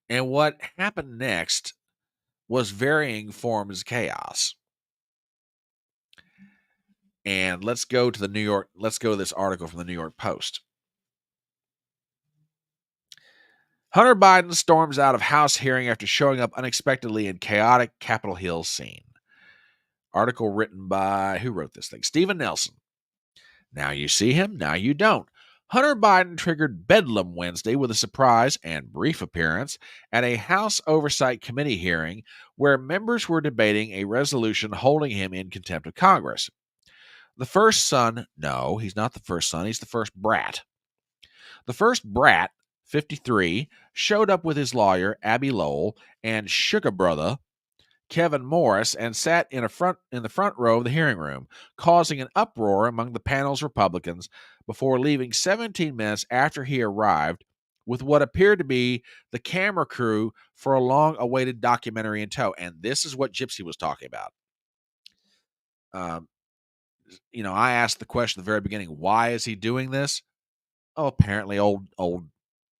And what happened next was varying forms of chaos. And let's go to this article from the New York Post. Hunter Biden storms out of House hearing after showing up unexpectedly in chaotic Capitol Hill scene. Article written by, who wrote this thing? Stephen Nelson. Now you see him, now you don't. Hunter Biden triggered bedlam Wednesday with a surprise and brief appearance at a House Oversight Committee hearing where members were debating a resolution holding him in contempt of Congress. The first son, no, he's not the first son, he's the first brat. The first brat, 53, showed up with his lawyer, Abby Lowell, and sugar brother, Kevin Morris, and sat in the front row of the hearing room, causing an uproar among the panel's Republicans before leaving 17 minutes after he arrived with what appeared to be the camera crew for a long-awaited documentary in tow. And this is what Gypsy was talking about. I asked the question at the very beginning, why is he doing this? Oh, apparently old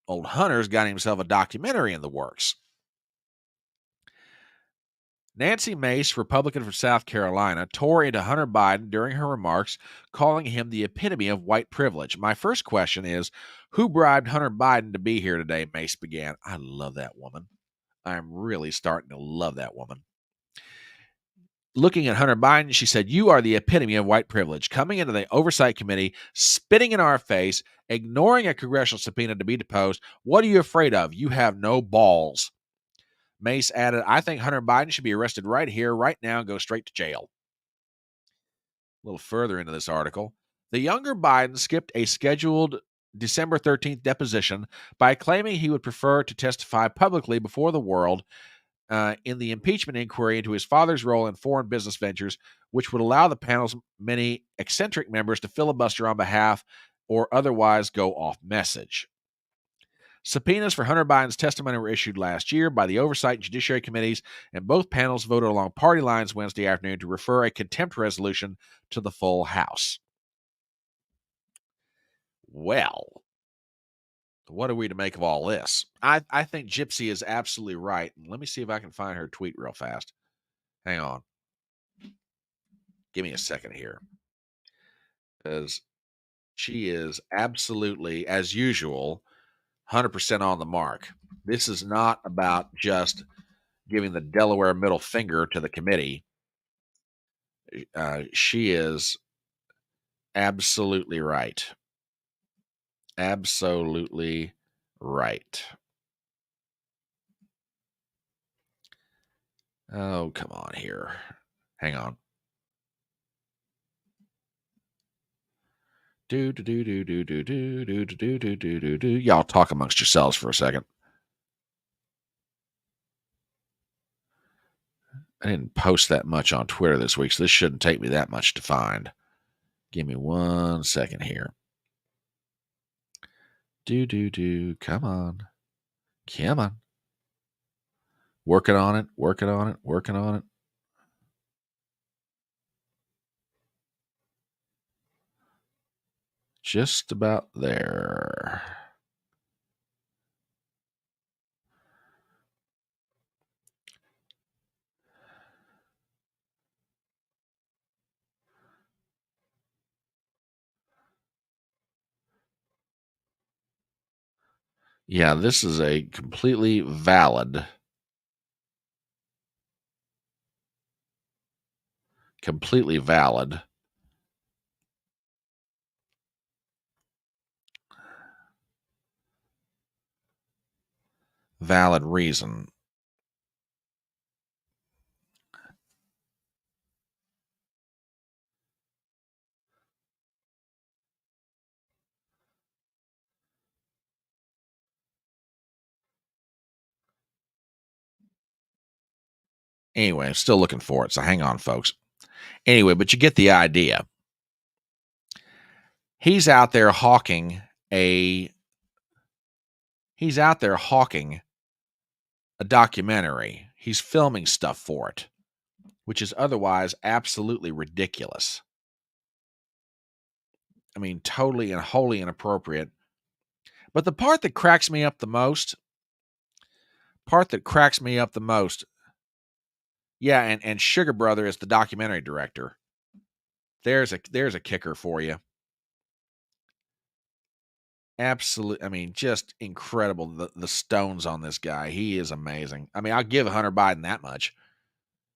Hunter's got himself a documentary in the works. Nancy Mace, Republican from South Carolina, tore into Hunter Biden during her remarks, calling him the epitome of white privilege. My first question is, who bribed Hunter Biden to be here today? Mace began. I love that woman. I'm really starting to love that woman. Looking at Hunter Biden, she said, "You are the epitome of white privilege, coming into the Oversight Committee, spitting in our face, ignoring a congressional subpoena to be deposed. What are you afraid of? You have no balls." Mace added, "I think Hunter Biden should be arrested right here, right now, and go straight to jail." A little further into this article, the younger Biden skipped a scheduled December 13th deposition by claiming he would prefer to testify publicly before the world in the impeachment inquiry into his father's role in foreign business ventures, which would allow the panel's many eccentric members to filibuster on behalf or otherwise go off message. Subpoenas for Hunter Biden's testimony were issued last year by the Oversight and Judiciary Committees, and both panels voted along party lines Wednesday afternoon to refer a contempt resolution to the full House. Well, what are we to make of all this? I think Gypsy is absolutely right. Let me see if I can find her tweet real fast. Hang on. Give me a second here. Because she is absolutely, as usual, 100% on the mark. This is not about just giving the Delaware middle finger to the committee. She is absolutely right. Absolutely right. Oh, come on here. Hang on. Y'all talk amongst yourselves for a second. I didn't post that much on Twitter this week, so this shouldn't take me that much to find. Give me 1 second here. Come on. Come on. Working on it, working on it, working on it. Just about there. Yeah, this is a completely valid reason. Anyway, I'm still looking for it, so hang on, folks. Anyway, but you get the idea. He's out there hawking a documentary. He's filming stuff for it, which is otherwise absolutely ridiculous. I mean, totally and wholly inappropriate. But the part that cracks me up the most, yeah, and Sugar Brother is the documentary director. There's a kicker for you. Absolute, I mean, just incredible. The stones on this guy. He is amazing. I mean, I'll give Hunter Biden that much.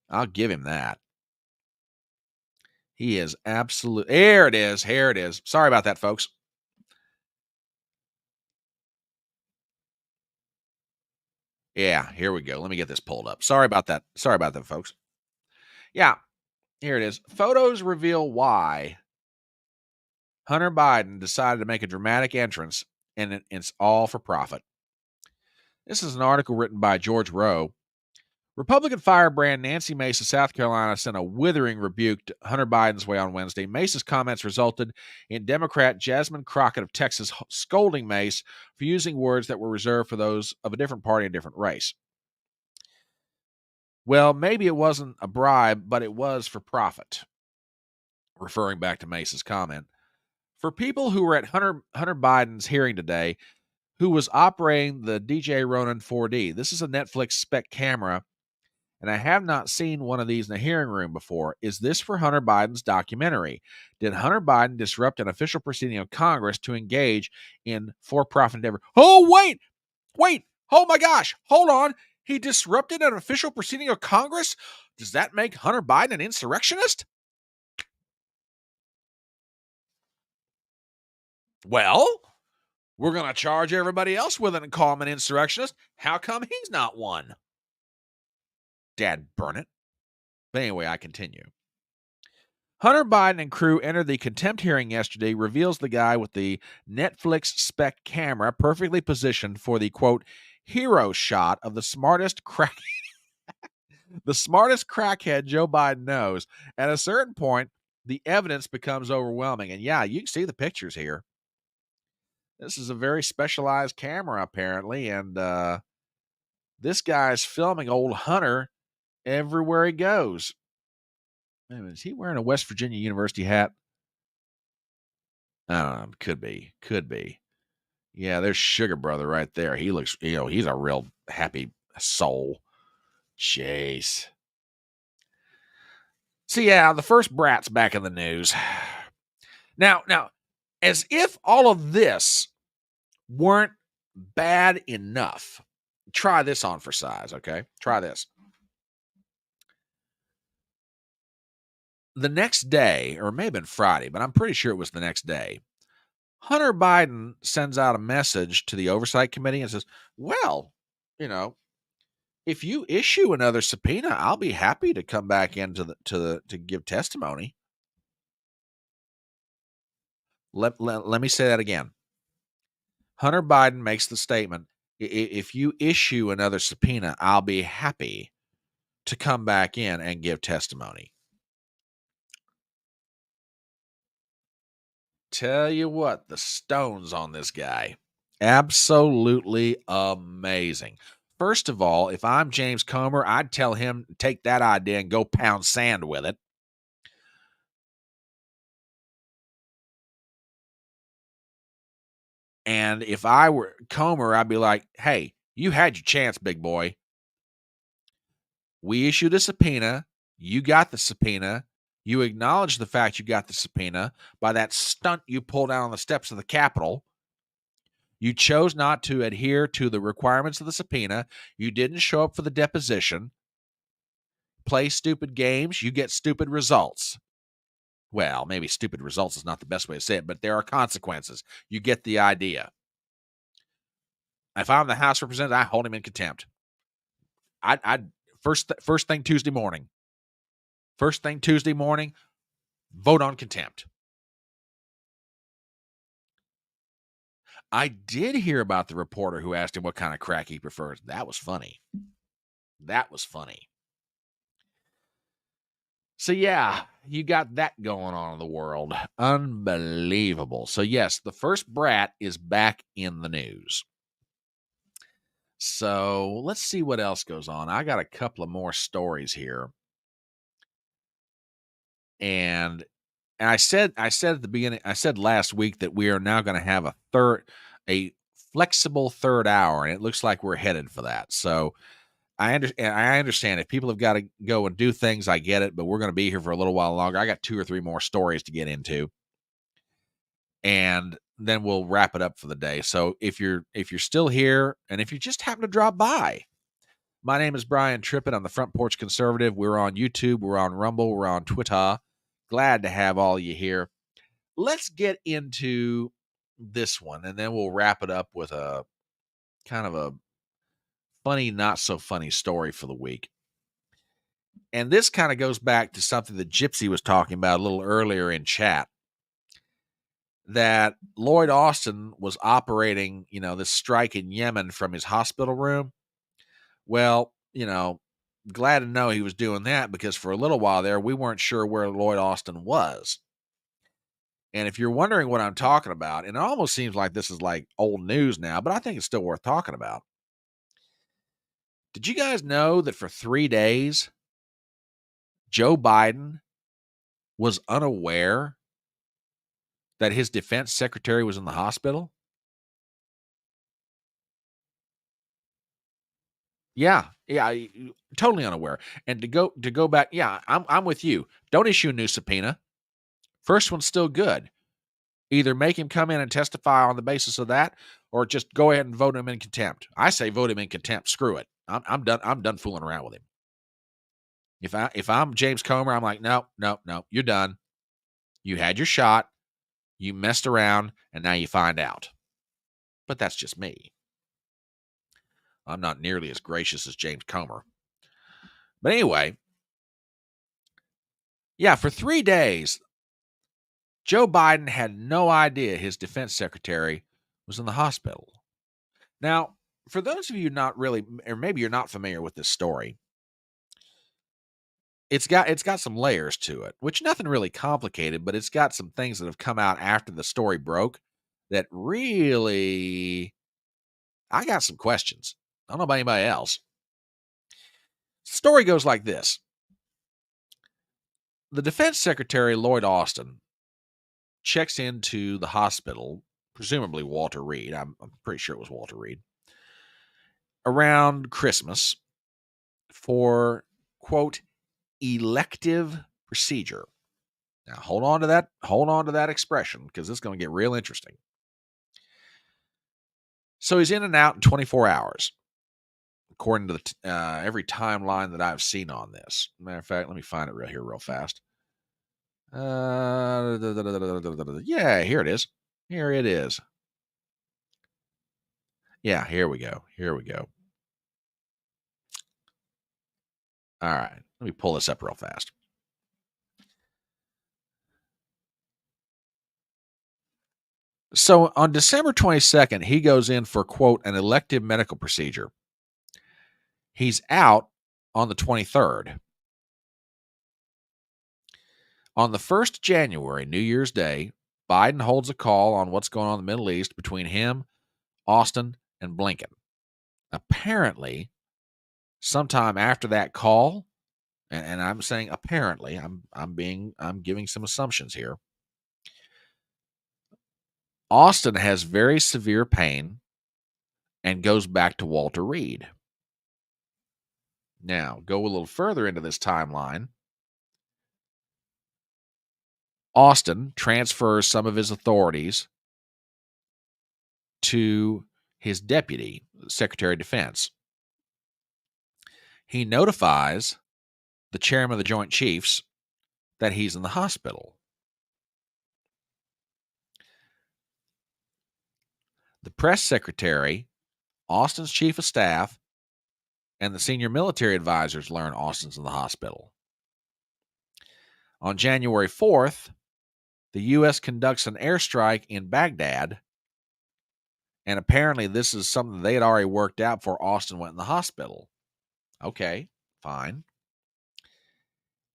I'll give him that. He is absolute. Here it is. Here it is. Sorry about that, folks. Yeah, here we go. Let me get this pulled up. Sorry about that. Sorry about that, folks. Yeah, here it is. Photos reveal why Hunter Biden decided to make a dramatic entrance, and it's all for profit. This is an article written by George Rowe. Republican firebrand Nancy Mace of South Carolina sent a withering rebuke to Hunter Biden's way on Wednesday. Mace's comments resulted in Democrat Jasmine Crockett of Texas scolding Mace for using words that were reserved for those of a different party and different race. Well, maybe it wasn't a bribe, but it was for profit. Referring back to Mace's comment. For people who were at Hunter Biden's hearing today, who was operating the DJ Ronin 4D, this is a Netflix spec camera, and I have not seen one of these in a hearing room before. Is this for Hunter Biden's documentary? Did Hunter Biden disrupt an official proceeding of Congress to engage in for-profit endeavor? Oh, wait! Oh my gosh! Hold on! He disrupted an official proceeding of Congress? Does that make Hunter Biden an insurrectionist? Well, we're going to charge everybody else with it and call him an insurrectionist. How come he's not one? Dad burn it. But anyway, I continue. Hunter Biden and crew entered the contempt hearing yesterday, reveals the guy with the Netflix spec camera perfectly positioned for the, quote, hero shot of the smartest crackhead Joe Biden knows. At a certain point, the evidence becomes overwhelming. And yeah, you can see the pictures here. This is a very specialized camera, apparently, and this guy's filming old Hunter everywhere he goes. Man, is he wearing a West Virginia University hat? I don't know. Could be. Yeah, there's Sugar Brother right there. He looks, he's a real happy soul. Jeez. So yeah, the first brat's back in the news. Now, as if all of this weren't bad enough, try this on for size, okay? Try this. The next day, or it may have been Friday, but I'm pretty sure it was the next day, Hunter Biden sends out a message to the Oversight Committee and says, well, if you issue another subpoena, I'll be happy to come back in to give testimony. Let me say that again. Hunter Biden makes the statement, if you issue another subpoena, I'll be happy to come back in and give testimony. Tell you what, the stones on this guy, absolutely amazing. First of all, if I'm James Comer, I'd tell him, take that idea and go pound sand with it. And if I were Comer, I'd be like, hey, you had your chance, big boy. We issued a subpoena. You got the subpoena. You acknowledged the fact you got the subpoena by that stunt you pulled out on the steps of the Capitol. You chose not to adhere to the requirements of the subpoena. You didn't show up for the deposition. Play stupid games, you get stupid results. Well, maybe stupid results is not the best way to say it, but there are consequences. You get the idea. If I'm the House representative, I hold him in contempt. I'd first thing Tuesday morning. First thing Tuesday morning, vote on contempt. I did hear about the reporter who asked him what kind of crack he prefers. That was funny. So yeah, you got that going on in the world. Unbelievable. So yes, the first brat is back in the news. So let's see what else goes on. I got a couple of more stories here. And I said at the beginning, I said last week that we are now going to have a flexible third hour, and it looks like we're headed for that. So I understand if people have got to go and do things, I get it, but we're going to be here for a little while longer. I got 2 or 3 more stories to get into, and then we'll wrap it up for the day. So if you're still here, and if you just happen to drop by, my name is Brian Trippett. I'm the Front Porch Conservative. We're on YouTube, we're on Rumble, we're on Twitter. Glad to have all you here. Let's get into this one, and then we'll wrap it up with a kind of a funny, not so funny story for the week. And this kind of goes back to something that Gypsy was talking about a little earlier in chat, that Lloyd Austin was operating, this strike in Yemen from his hospital room. Well, glad to know he was doing that, because for a little while there, we weren't sure where Lloyd Austin was. And if you're wondering what I'm talking about, and it almost seems like this is like old news now, but I think it's still worth talking about. Did you guys know that for 3 days, Joe Biden was unaware that his defense secretary was in the hospital? Yeah, totally unaware. And to go back, yeah, I'm with you. Don't issue a new subpoena. First one's still good. Either make him come in and testify on the basis of that, or just go ahead and vote him in contempt. I say vote him in contempt. Screw it. I'm done. I'm done fooling around with him. If I'm James Comer, I'm like, no, you're done. You had your shot. You messed around, and now you find out. But that's just me. I'm not nearly as gracious as James Comer. But anyway, yeah, for 3 days, Joe Biden had no idea his defense secretary was in the hospital. Now, for those of you not really, or maybe you're not familiar with this story, it's got some layers to it, which nothing really complicated, but it's got some things that have come out after the story broke that really, I got some questions. I don't know about anybody else. The story goes like this. The defense secretary, Lloyd Austin, checks into the hospital, presumably Walter Reed. I'm pretty sure it was Walter Reed, around Christmas for, quote, elective procedure. Now, hold on to that expression, because it's going to get real interesting. So he's in and out in 24 hours, according to every timeline that I've seen on this. Matter of fact, let me find it real fast. Yeah, here it is. Yeah, here we go. All right, let me pull this up real fast. So on December 22nd, he goes in for, quote, an elective medical procedure. He's out on the 23rd. On the 1st January, New Year's Day, Biden holds a call on what's going on in the Middle East between him, Austin, and Blinken. Apparently, sometime after that call, and I'm saying apparently, I'm giving some assumptions here. Austin has very severe pain and goes back to Walter Reed. Now, go a little further into this timeline. Austin transfers some of his authorities to his deputy, Secretary of Defense. He notifies the chairman of the Joint Chiefs that he's in the hospital. The press secretary, Austin's chief of staff, and the senior military advisors learn Austin's in the hospital. On January 4th, the U.S. conducts an airstrike in Baghdad, and apparently this is something they had already worked out before Austin went in the hospital. Okay, fine.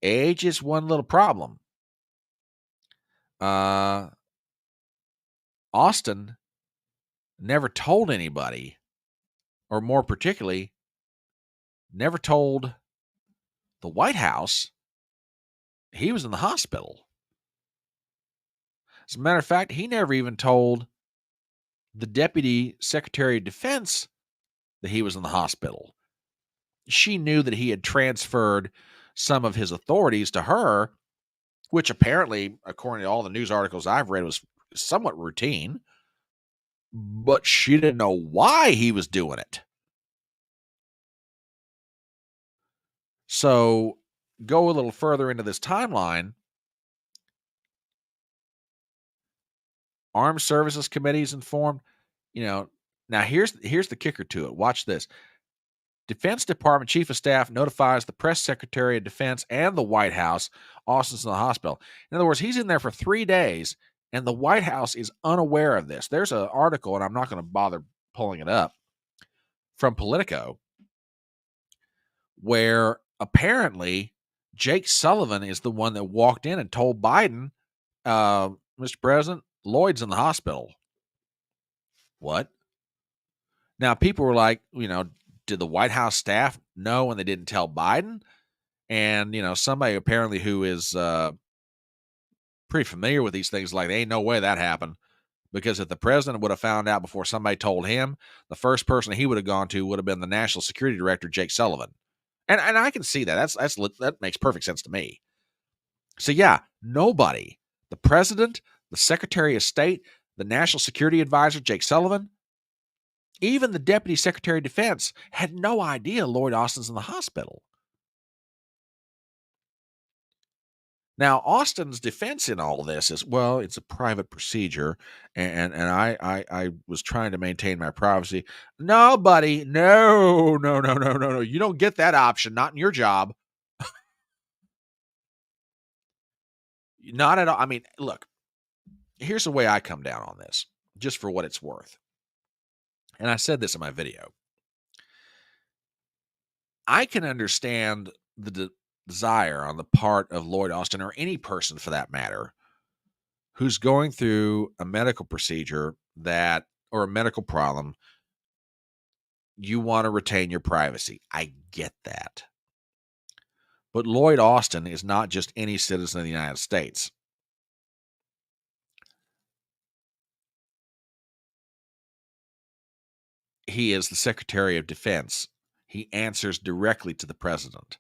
Age is one little problem. Austin never told anybody, or more particularly, never told the White House he was in the hospital. As a matter of fact, he never even told the Deputy Secretary of Defense that he was in the hospital. She knew that he had transferred some of his authorities to her, which apparently, according to all the news articles I've read, was somewhat routine, but she didn't know why he was doing it. So go a little further into this timeline. Armed Services Committee is informed. Now here's the kicker to it. Watch this. Defense Department Chief of Staff notifies the Press Secretary of Defense and the White House Austin's in the hospital. In other words, he's in there for 3 days, and the White House is unaware of this. There's an article, and I'm not going to bother pulling it up, from Politico, where apparently Jake Sullivan is the one that walked in and told Biden, Mr. President, Lloyd's in the hospital. What? Now, people were like, did the White House staff know and they didn't tell Biden? And, somebody apparently who is pretty familiar with these things, like, there ain't no way that happened. Because if the president would have found out before somebody told him, the first person he would have gone to would have been the National Security Director, Jake Sullivan. And I can see that. That makes perfect sense to me. So, yeah, nobody, the president, the Secretary of State, the National Security Advisor, Jake Sullivan, even the Deputy Secretary of Defense had no idea Lloyd Austin's in the hospital. Now, Austin's defense in all this is, well, it's a private procedure, and I was trying to maintain my privacy. No, buddy, no. You don't get that option, not in your job. Not at all. I mean, look, here's the way I come down on this, just for what it's worth. And I said this in my video. I can understand the desire on the part of Lloyd Austin, or any person for that matter, who's going through a medical procedure or a medical problem. You want to retain your privacy. I get that. But Lloyd Austin is not just any citizen of the United States. He is the Secretary of Defense. He answers directly to the president.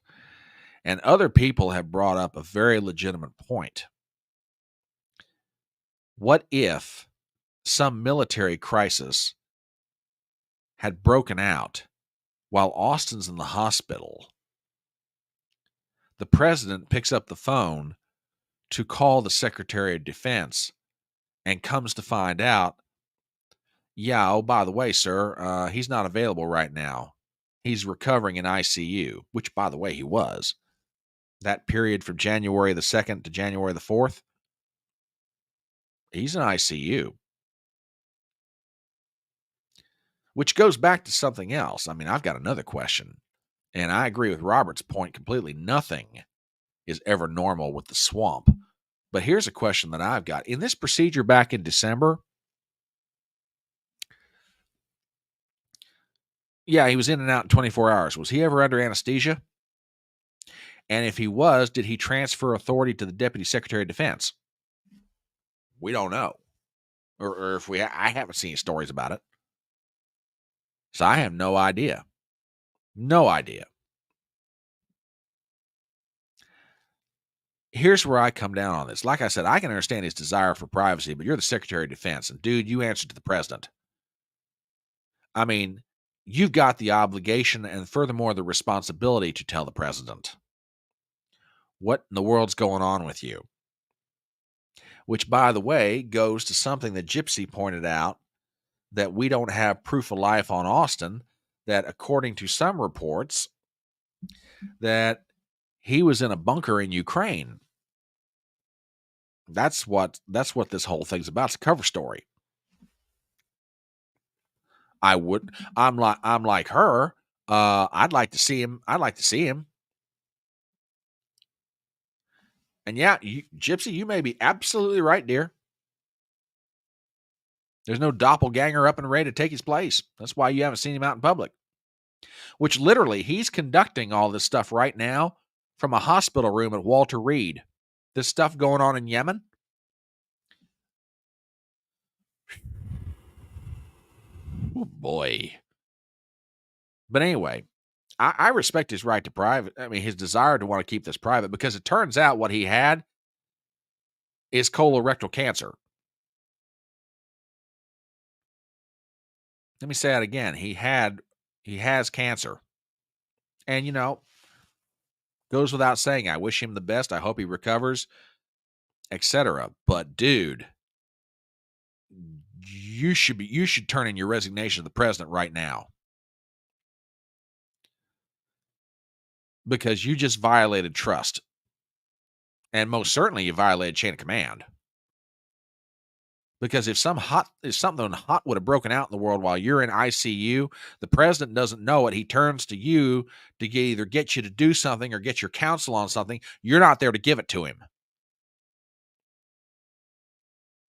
And other people have brought up a very legitimate point. What if some military crisis had broken out while Austin's in the hospital? The president picks up the phone to call the Secretary of Defense and comes to find out, yeah, oh, by the way, sir, he's not available right now. He's recovering in ICU, which, by the way, he was. That period from January the 2nd to January the 4th, he's in ICU. Which goes back to something else. I mean, I've got another question. And I agree with Robert's point completely. Nothing is ever normal with the swamp. But here's a question that I've got. In this procedure back in December, yeah, he was in and out in 24 hours. Was he ever under anesthesia? And if he was, did he transfer authority to the Deputy Secretary of Defense? We don't know. Or if I haven't seen stories about it. So I have no idea. No idea. Here's where I come down on this. Like I said, I can understand his desire for privacy, but you're the Secretary of Defense. And dude, you answer to the president. I mean, you've got the obligation and furthermore the responsibility to tell the president what in the world's going on with you. Which, by the way, goes to something that Gypsy pointed out, that we don't have proof of life on Austin, that according to some reports, that he was in a bunker in Ukraine. That's what this whole thing's about. It's a cover story. I'm like her. I'd like to see him. And yeah, Gypsy, you may be absolutely right, dear. There's no doppelganger up and ready to take his place. That's why you haven't seen him out in public. which literally he's conducting all this stuff right now from a hospital room at Walter Reed. This stuff going on in Yemen. Oh boy. But anyway, I respect his right to private. I mean, his desire to want to keep this private, because it turns out what he had is colorectal cancer. Let me say that again. He has cancer. And, goes without saying, I wish him the best. I hope he recovers, etc. But dude, you should turn in your resignation to the president right now. Because you just violated trust. And most certainly you violated chain of command. Because if something hot would have broken out in the world while you're in ICU, the president doesn't know it. He turns to you to either get you to do something or get your counsel on something. You're not there to give it to him.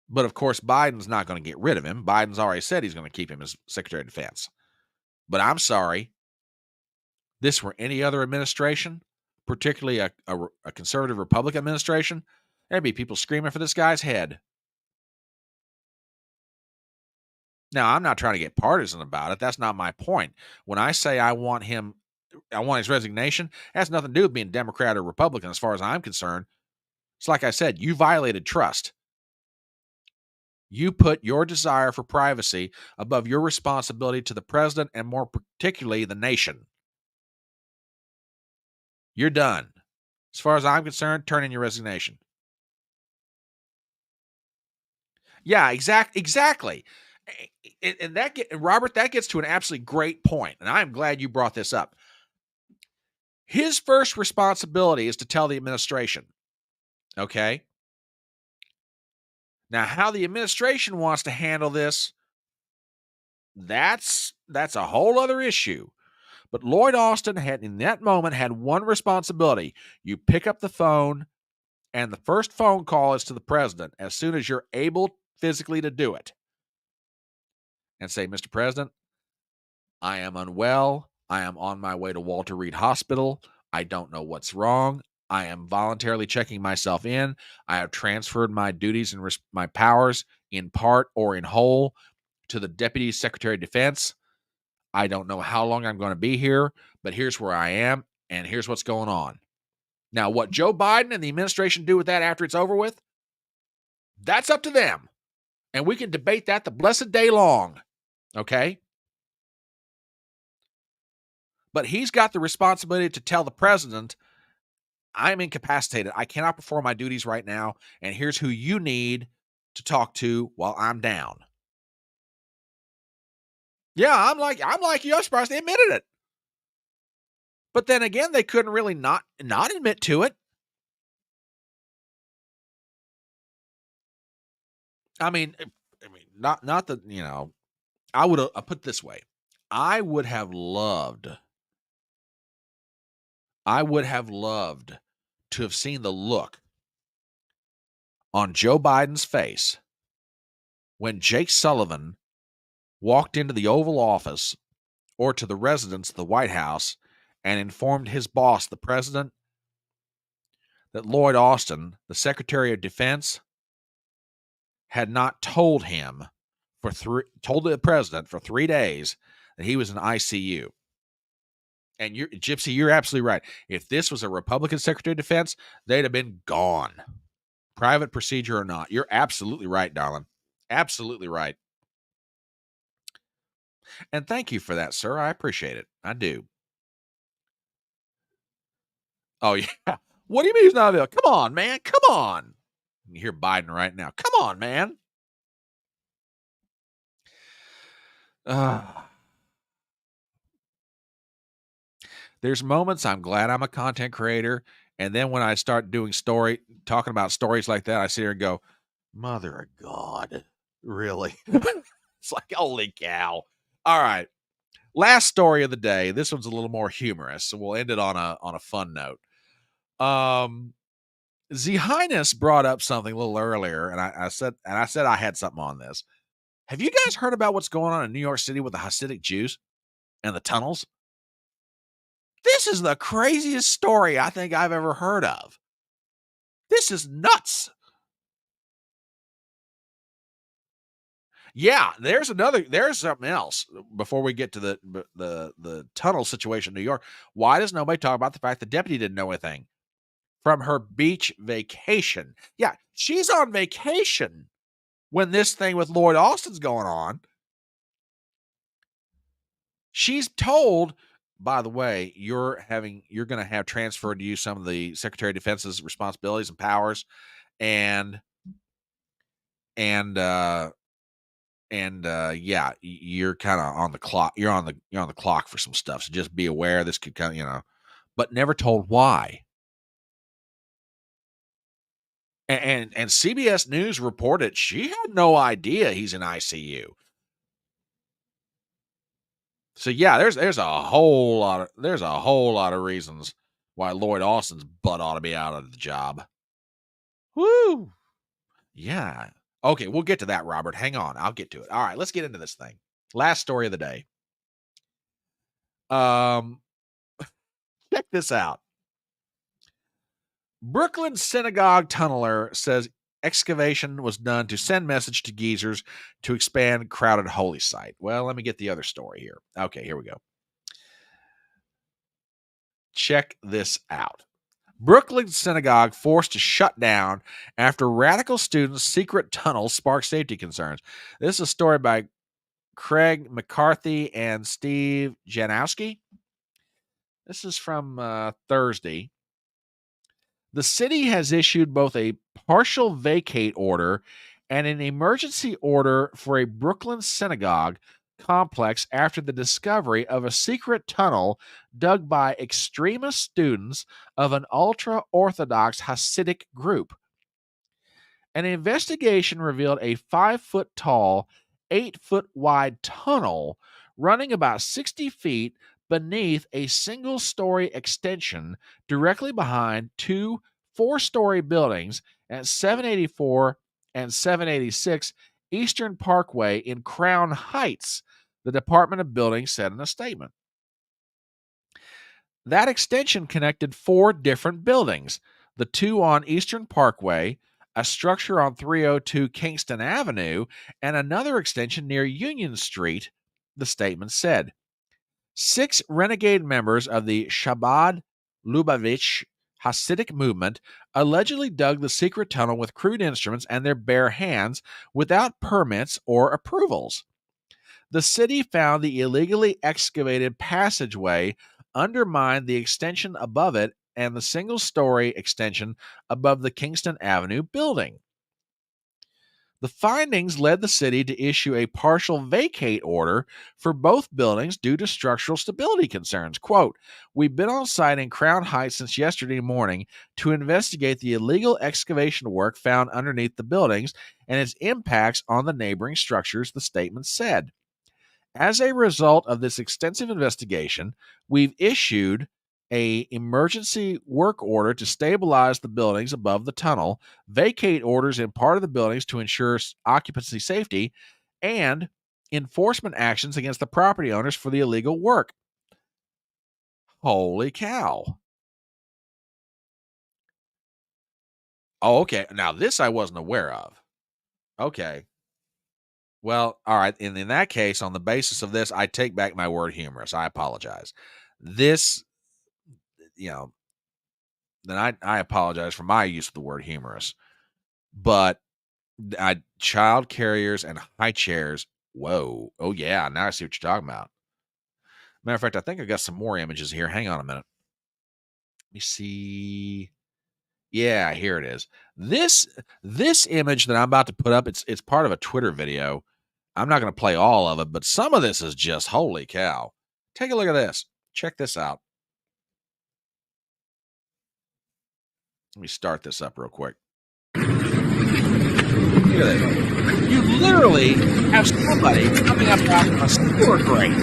But of course, Biden's not going to get rid of him. Biden's already said he's going to keep him as Secretary of Defense. But I'm sorry. This were any other administration, particularly a conservative Republican administration, there'd be people screaming for this guy's head. Now, I'm not trying to get partisan about it. That's not my point. When I say I want his resignation, it has nothing to do with being Democrat or Republican as far as I'm concerned. It's like I said, you violated trust. You put your desire for privacy above your responsibility to the president and more particularly the nation. You're done. As far as I'm concerned, turn in your resignation. Yeah, exactly. And Robert, that gets to an absolutely great point, and I'm glad you brought this up. His first responsibility is to tell the administration, okay? Now, how the administration wants to handle this, that's a whole other issue. But Lloyd Austin in that moment had one responsibility. You pick up the phone, and the first phone call is to the president as soon as you're able physically to do it. And say, Mr. President, I am unwell. I am on my way to Walter Reed Hospital. I don't know what's wrong. I am voluntarily checking myself in. I have transferred my duties and my powers in part or in whole to the Deputy Secretary of Defense. I don't know how long I'm going to be here, but here's where I am, and here's what's going on. Now, what Joe Biden and the administration do with that after it's over with, that's up to them. And we can debate that the blessed day long. Okay? But he's got the responsibility to tell the president, I'm incapacitated. I cannot perform my duties right now, and here's who you need to talk to while I'm down. Yeah, I'm like you. I'm surprised they admitted it. But then again, they couldn't really not admit to it. I mean, not that, I would have put it this way. I would have loved to have seen the look on Joe Biden's face when Jake Sullivan walked into the Oval Office or to the residence of the White House and informed his boss, the president, that Lloyd Austin, the Secretary of Defense, had not told him told the president for 3 days that he was in ICU. And Gypsy, you're absolutely right. If this was a Republican Secretary of Defense, they'd have been gone. Private procedure or not. You're absolutely right, darling. Absolutely right. And thank you for that, sir. I appreciate it. I do. Oh, yeah. What do you mean he's not available? Come on, man. Come on. You hear Biden right now. Come on, man. There's moments I'm glad I'm a content creator. And then when I start talking about stories like that, I sit here and go, Mother of God, really? It's like, holy cow. All right. Last story of the day. This one's a little more humorous, so we'll end it on a fun note. Z Highness brought up something a little earlier, and I said I had something on this. Have you guys heard about what's going on in New York City with the Hasidic Jews and the tunnels? This is the craziest story I think I've ever heard of. This is nuts. Yeah, there's something else before we get to the tunnel situation in New York. Why does nobody talk about the fact the deputy didn't know anything from her beach vacation? Yeah, she's on vacation when this thing with Lloyd Austin's going on. She's told, by the way, you're going to have transferred to you some of the Secretary of Defense's responsibilities and powers, and yeah, you're kind of on the clock. You're on the clock for some stuff. So just be aware this could kind of, but never told why. And CBS News reported she had no idea he's in ICU. So yeah, there's a whole lot of reasons why Lloyd Austin's butt ought to be out of the job. Woo! Yeah. Okay, we'll get to that, Robert. Hang on. I'll get to it. All right, let's get into this thing. Last story of the day. Check this out. Brooklyn synagogue tunneler says excavation was done to send message to geezers to expand crowded holy site. Well, let me get the other story here. Okay, here we go. Check this out. Brooklyn synagogue forced to shut down after radical students' secret tunnel sparked safety concerns. This is a story by Craig McCarthy and Steve Janowski. This is from Thursday. The city has issued both a partial vacate order and an emergency order for a Brooklyn synagogue complex after the discovery of a secret tunnel dug by extremist students of an ultra-Orthodox Hasidic group. An investigation revealed a 5-foot-tall, 8-foot-wide tunnel running about 60 feet beneath a single-story extension directly behind two 4-story buildings at 784 and 786 Eastern Parkway in Crown Heights, the Department of Buildings said in a statement. That extension connected 4 different buildings, the 2 on Eastern Parkway, a structure on 302 Kingston Avenue, and another extension near Union Street, the statement said. 6 renegade members of the Chabad Lubavitch Hasidic movement allegedly dug the secret tunnel with crude instruments and their bare hands without permits or approvals. The city found the illegally excavated passageway undermined the extension above it and the single-story extension above the Kingston Avenue building. The findings led the city to issue a partial vacate order for both buildings due to structural stability concerns. Quote, "We've been on site in Crown Heights since yesterday morning to investigate the illegal excavation work found underneath the buildings and its impacts on the neighboring structures," the statement said. As a result of this extensive investigation, we've issued an emergency work order to stabilize the buildings above the tunnel, vacate orders in part of the buildings to ensure occupancy safety, and enforcement actions against the property owners for the illegal work. Holy cow. Oh, okay. Now, this I wasn't aware of. Okay. Well, all right. And in that case, on the basis of this, I take back my word humorous. I apologize. This, then I apologize for my use of the word humorous. But child carriers and high chairs, whoa. Oh, yeah. Now I see what you're talking about. Matter of fact, I think I got some more images here. Hang on a minute. Let me see. Yeah, here it is. This image that I'm about to put up, it's part of a Twitter video. I'm not going to play all of it, but some of this is just holy cow. Take a look at this. Check this out. Let me start this up real quick. Look at this. You literally have somebody coming up out of a sewer grate.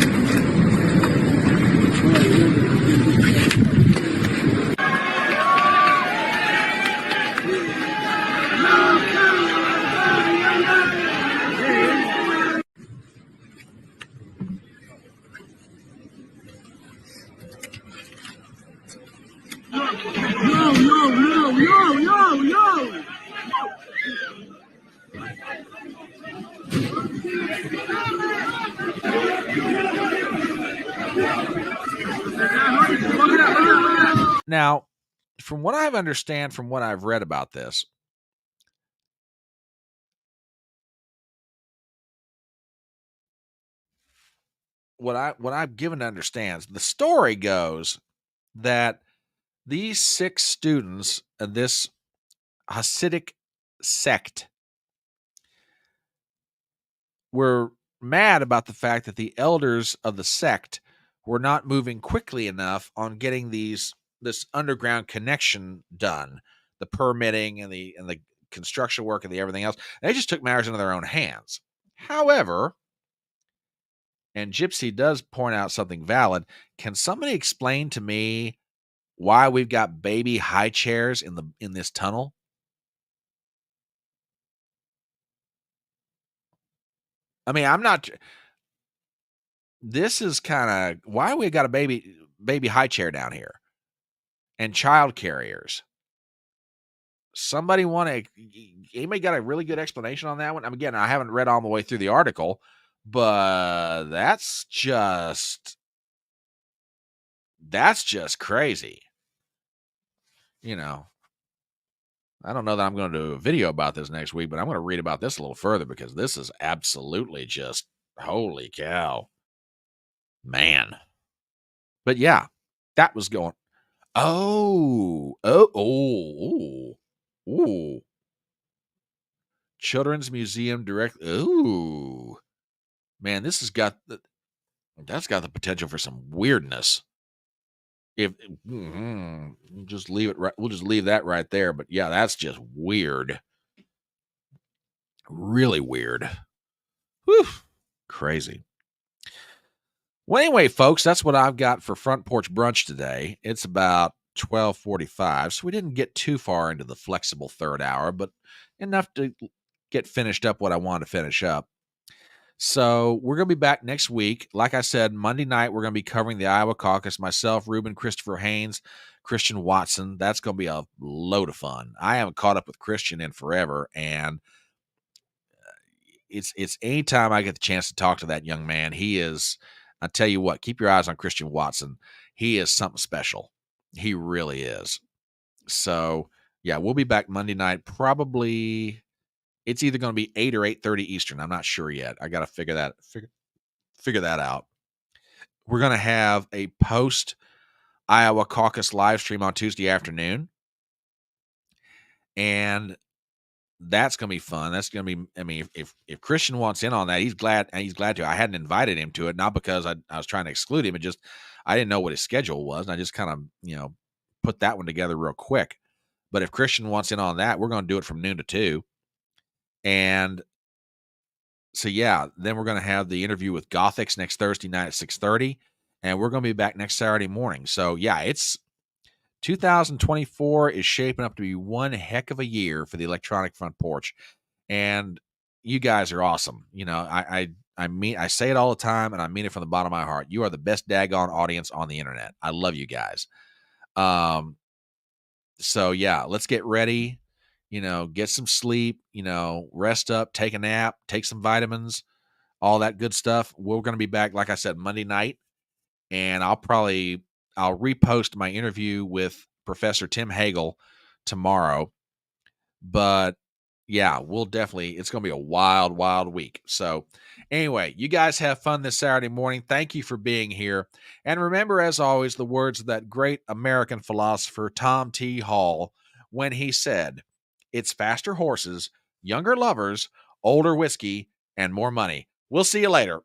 Now, from what I've understand, from what I've read about this, what I've given to understand, the story goes that these 6 students of this Hasidic sect were mad about the fact that the elders of the sect were not moving quickly enough on getting this underground connection done, the permitting and the construction work and the everything else. They just took matters into their own hands. However, and Gypsy does point out something valid. Can somebody explain to me why we've got baby high chairs in this tunnel? I mean, I'm not. This is kind of why we got a baby high chair down here, and child carriers. Somebody anybody got a really good explanation on that one? Again, I haven't read all the way through the article, but that's just crazy. You know, I don't know that I'm going to do a video about this next week, but I'm going to read about this a little further because this is absolutely just holy cow, man. But yeah, that was going. Oh. Children's Museum direct. Ooh, man, that's got the potential for some weirdness. If just leave it right, we'll just leave that right there. But yeah, that's just weird, really weird. Whew, crazy. Well, anyway, folks, that's what I've got for Front Porch Brunch today. It's about 12:45, so we didn't get too far into the flexible third hour, but enough to get finished up what I wanted to finish up. So we're going to be back next week. Like I said, Monday night, we're going to be covering the Iowa Caucus. Myself, Ruben, Christopher Haynes, Christian Watson. That's going to be a load of fun. I haven't caught up with Christian in forever, and it's anytime I get the chance to talk to that young man, he is, I tell you what, keep your eyes on Christian Watson. He is something special. He really is. So, yeah, we'll be back Monday night. Probably it's either going to be 8 or 8:30 Eastern. I'm not sure yet. I got to figure that out. We're going to have a post Iowa Caucus live stream on Tuesday afternoon. And that's going to be fun. That's going to be, I mean, if Christian wants in on that, he's glad to. I hadn't invited him to it, not because I was trying to exclude him. It just, I didn't know what his schedule was. And I just kind of, put that one together real quick. But if Christian wants in on that, we're going to do it from noon to 2. And so, yeah, then we're going to have the interview with Gothics next Thursday night at 6:30. And we're going to be back next Saturday morning. So, yeah, it's 2024 is shaping up to be one heck of a year for the electronic front porch. And you guys are awesome. I mean, I say it all the time, and I mean it from the bottom of my heart. You are the best daggone audience on the internet. I love you guys. So yeah, let's get ready, get some sleep, rest up, take a nap, take some vitamins, all that good stuff. We're going to be back, like I said, Monday night, and I'll repost my interview with Professor Tim Hagel tomorrow. But yeah, it's going to be a wild, wild week. So anyway, you guys have fun this Saturday morning. Thank you for being here. And remember, as always, the words of that great American philosopher, Tom T. Hall, when he said, "It's faster horses, younger lovers, older whiskey, and more money." We'll see you later.